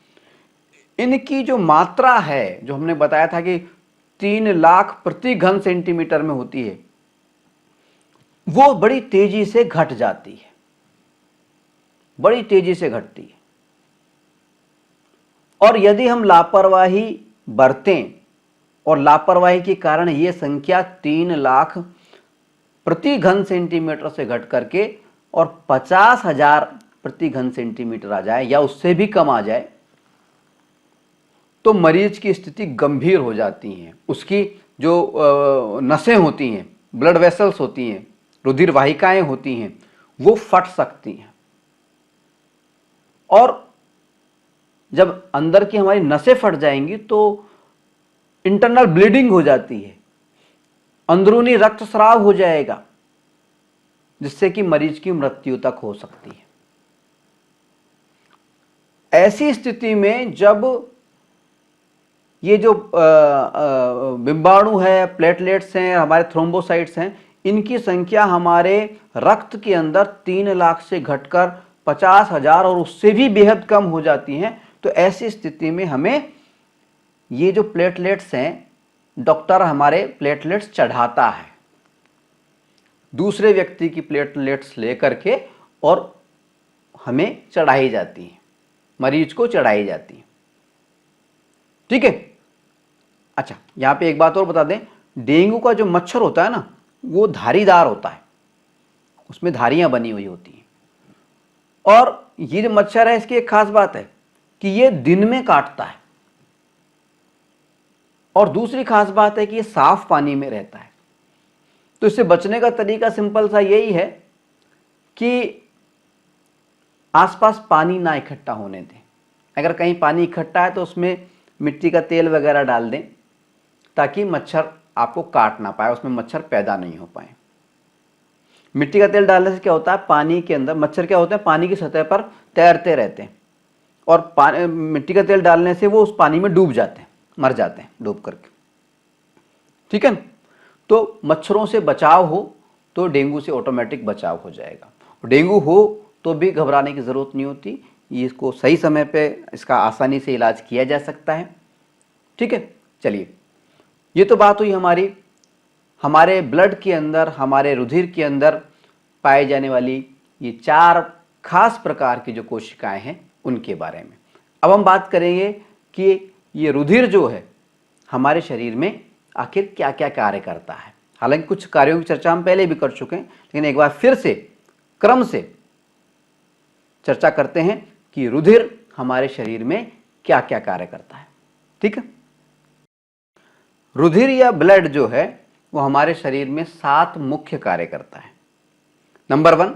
इनकी जो मात्रा है, जो हमने बताया था कि 3 लाख प्रति घन सेंटीमीटर में होती है, वो बड़ी तेजी से घट जाती है। बड़ी तेजी से घटती है। और यदि हम लापरवाही बरतें और लापरवाही के कारण ये संख्या 3 लाख प्रति घन सेंटीमीटर से घट करके और 50,000 प्रति घन सेंटीमीटर आ जाए या उससे भी कम आ जाए, तो मरीज की स्थिति गंभीर हो जाती है। उसकी जो नसें होती हैं, ब्लड वेसल्स होती हैं, रुधिर वाहिकाएं होती हैं, वो फट सकती हैं। और जब अंदर की हमारी नसें फट जाएंगी तो इंटरनल ब्लीडिंग हो जाती है, अंदरूनी रक्तस्राव हो जाएगा, जिससे कि मरीज की मृत्यु तक हो सकती है। ऐसी स्थिति में जब ये जो बिंबाणु है, प्लेटलेट्स हैं, हमारे थ्रोम्बोसाइट्स हैं, इनकी संख्या हमारे रक्त के अंदर 3 लाख से घटकर 50,000 और उससे भी बेहद कम हो जाती हैं, तो ऐसी स्थिति में हमें ये जो प्लेटलेट्स हैं, डॉक्टर हमारे प्लेटलेट्स चढ़ाता है, दूसरे व्यक्ति की प्लेटलेट्स लेकर के, और हमें चढ़ाई जाती है, मरीज को चढ़ाई जाती है। ठीक है। अच्छा, यहां पे एक बात और बता दें, डेंगू का जो मच्छर होता है ना, वो धारीदार होता है, उसमें धारियां बनी हुई होती हैं। और ये जो मच्छर है, इसकी एक खास बात है कि ये दिन में काटता है, और दूसरी खास बात है कि ये साफ पानी में रहता है। तो इससे बचने का तरीका सिंपल सा यही है कि आसपास पानी ना इकट्ठा होने दें। अगर कहीं पानी इकट्ठा है तो उसमें मिट्टी का तेल वगैरह डाल दें, ताकि मच्छर आपको काट ना पाए, उसमें मच्छर पैदा नहीं हो पाए। मिट्टी का तेल डालने से क्या होता है, पानी के अंदर मच्छर क्या होते हैं, पानी की सतह पर तैरते रहते हैं, और मिट्टी का तेल डालने से वो उस पानी में डूब जाते हैं, मर जाते हैं डूब करके। ठीक है। तो मच्छरों से बचाव हो तो डेंगू से ऑटोमेटिक बचाव हो जाएगा। डेंगू हो तो भी घबराने की ज़रूरत नहीं होती, इसको सही समय पे इसका आसानी से इलाज किया जा सकता है। ठीक है। चलिए, ये तो बात हुई हमारे ब्लड के अंदर, हमारे रुधिर के अंदर पाए जाने वाली ये 4 खास प्रकार की जो कोशिकाएं हैं उनके बारे में। अब हम बात करेंगे कि ये रुधिर जो है हमारे शरीर में आखिर क्या क्या कार्य करता है। हालांकि कुछ कार्यों की चर्चा हम पहले भी कर चुके हैं, लेकिन एक बार फिर से क्रम से चर्चा करते हैं कि रुधिर हमारे शरीर में क्या क्या कार्य करता है। ठीक है। रुधिर या ब्लड जो है वो हमारे शरीर में 7 मुख्य कार्य करता है। नंबर 1,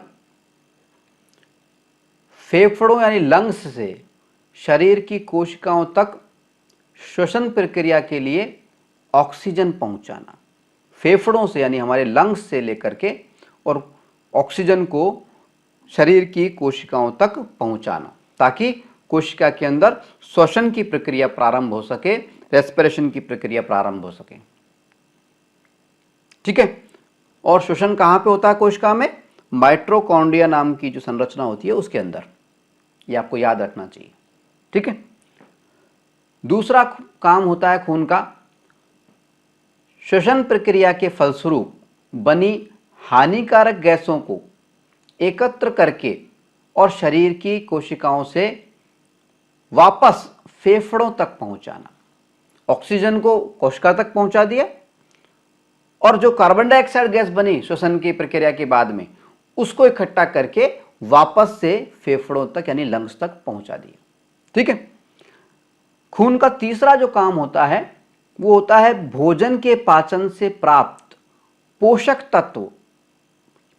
फेफड़ों यानी लंग्स से शरीर की कोशिकाओं तक श्वसन प्रक्रिया के लिए ऑक्सीजन पहुंचाना। फेफड़ों से यानी हमारे लंग्स से लेकर के और ऑक्सीजन को शरीर की कोशिकाओं तक पहुंचाना, ताकि कोशिका के अंदर श्वसन की प्रक्रिया प्रारंभ हो सके, रेस्पिरेशन की प्रक्रिया प्रारंभ हो सके। ठीक है। और श्वसन कहां पे होता है कोशिका में, माइटोकॉन्ड्रिया नाम की जो संरचना होती है उसके अंदर, ये आपको याद रखना चाहिए। ठीक है। दूसरा काम होता है खून का, श्वसन प्रक्रिया के फलस्वरूप बनी हानिकारक गैसों को एकत्र करके और शरीर की कोशिकाओं से वापस फेफड़ों तक पहुंचाना। ऑक्सीजन को कोशिका तक पहुंचा दिया, और जो कार्बन डाइऑक्साइड गैस बनी श्वसन की प्रक्रिया के बाद में, उसको इकट्ठा करके वापस से फेफड़ों तक यानी लंग्स तक पहुंचा दिया। ठीक है। खून का तीसरा जो काम होता है वो होता है भोजन के पाचन से प्राप्त पोषक तत्व,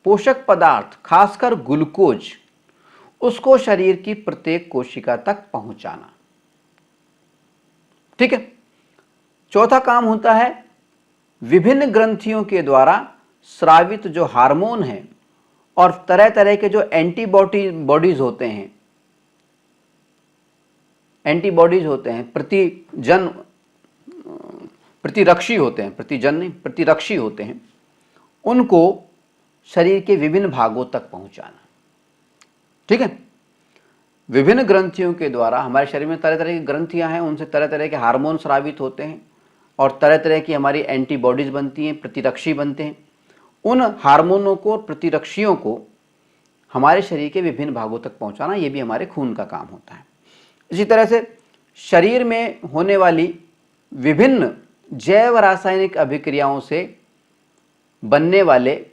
पोषक पदार्थ, खासकर ग्लूकोज, उसको शरीर की प्रत्येक कोशिका तक पहुंचाना। ठीक है। चौथा काम होता है विभिन्न ग्रंथियों के द्वारा स्रावित जो हार्मोन हैं और तरह तरह के जो एंटीबॉडीज होते हैं, प्रतिरक्षी होते हैं, प्रतिजन नहीं, प्रतिरक्षी होते हैं, उनको शरीर के विभिन्न भागों तक पहुंचाना। ठीक है। विभिन्न ग्रंथियों के द्वारा, हमारे शरीर में तरह तरह की ग्रंथियां हैं, उनसे तरह तरह के हार्मोन स्रावित होते हैं और तरह तरह की हमारी एंटीबॉडीज बनती हैं, प्रतिरक्षी बनते हैं। उन हार्मोनों को, प्रतिरक्षियों को हमारे शरीर के विभिन्न भागों तक पहुंचाना, ये भी हमारे खून का काम होता है। इसी तरह से शरीर में होने वाली विभिन्न जैव रासायनिक अभिक्रियाओं से बनने वाले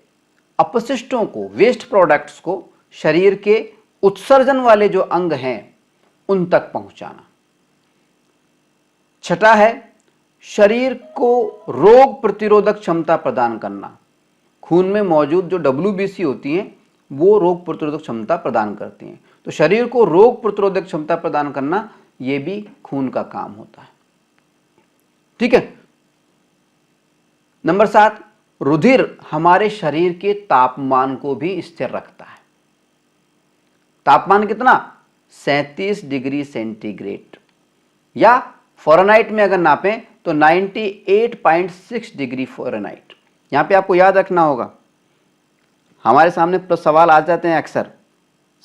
अपशिष्टों को, वेस्ट प्रोडक्ट्स को शरीर के उत्सर्जन वाले जो अंग हैं उन तक पहुंचाना। छठा है शरीर को रोग प्रतिरोधक क्षमता प्रदान करना। खून में मौजूद जो WBC होती हैं वो रोग प्रतिरोधक क्षमता प्रदान करती हैं, तो शरीर को रोग प्रतिरोधक क्षमता प्रदान करना ये भी खून का काम होता है। ठीक है। नंबर 7, रुधिर हमारे शरीर के तापमान को भी स्थिर रखता है। तापमान कितना? 37 डिग्री सेंटीग्रेड, या फ़ारेनहाइट में अगर नापें तो 98.6 डिग्री फ़ारेनहाइट। यहां पे आपको याद रखना होगा, हमारे सामने सवाल आ जाते हैं अक्सर।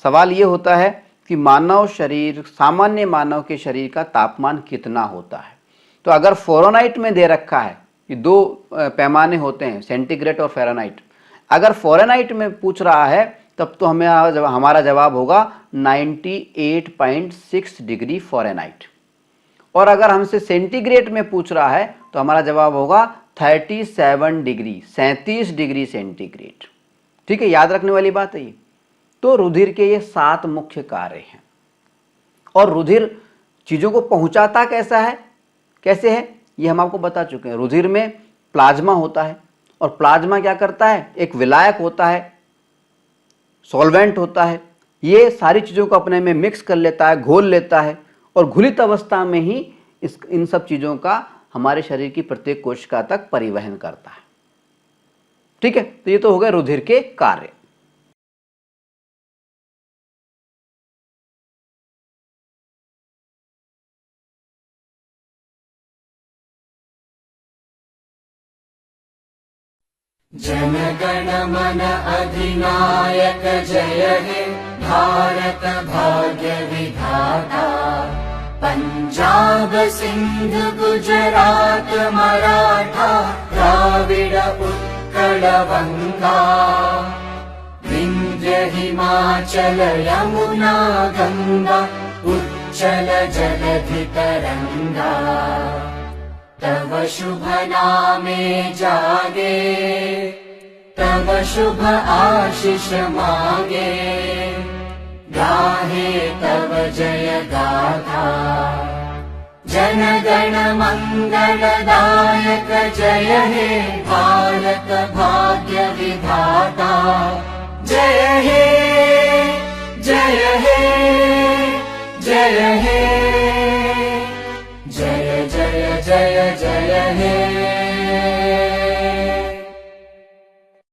सवाल ये होता है कि मानव शरीर, सामान्य मानव के शरीर का तापमान कितना होता है। तो अगर फ़ारेनहाइट में दे रखा है, ये 2 पैमाने होते हैं, सेंटीग्रेड और फ़ारेनहाइट। अगर फ़ारेनहाइट में पूछ रहा है तब तो हमारा जवाब होगा 98.6 डिग्री फ़ारेनहाइट, और अगर हमसे सेंटीग्रेड में पूछ रहा है तो हमारा जवाब होगा 37 डिग्री सेंटीग्रेड। ठीक है, याद रखने वाली बात है ये। तो रुधिर के ये 7 मुख्य कार्य हैं। और रुधिर चीज़ों को पहुंचाता कैसे है ये हम आपको बता चुके हैं। रुधिर में प्लाज्मा होता है, और प्लाज्मा क्या करता है? एक विलायक होता है, सॉल्वेंट होता है। ये सारी चीज़ों को अपने में मिक्स कर लेता है, घोल लेता है, और घुलित अवस्था में ही इन सब चीज़ों का हमारे शरीर की प्रत्येक कोशिका तक परिवहन करता है। ठीक है, तो ये तो हो गए रुधिर के कार्य। जन गण मन अधिनायक जय हे भारत भाग्य विधाता। पंजाब सिंध गुजरात मराठा द्राविड़ उत्कल बंगा। विंध्य हिमाचल यमुना गंगा उच्चल जलधि तरंगा। तव शुभ नामे जागे, तव शुभ आशीष मांगे। गाहे तव जय गाथा, जन गण मंगलदायक जय हे भारत भाग्य विधाता। जय हे जय हे जय हे, जय जय जय जय हे।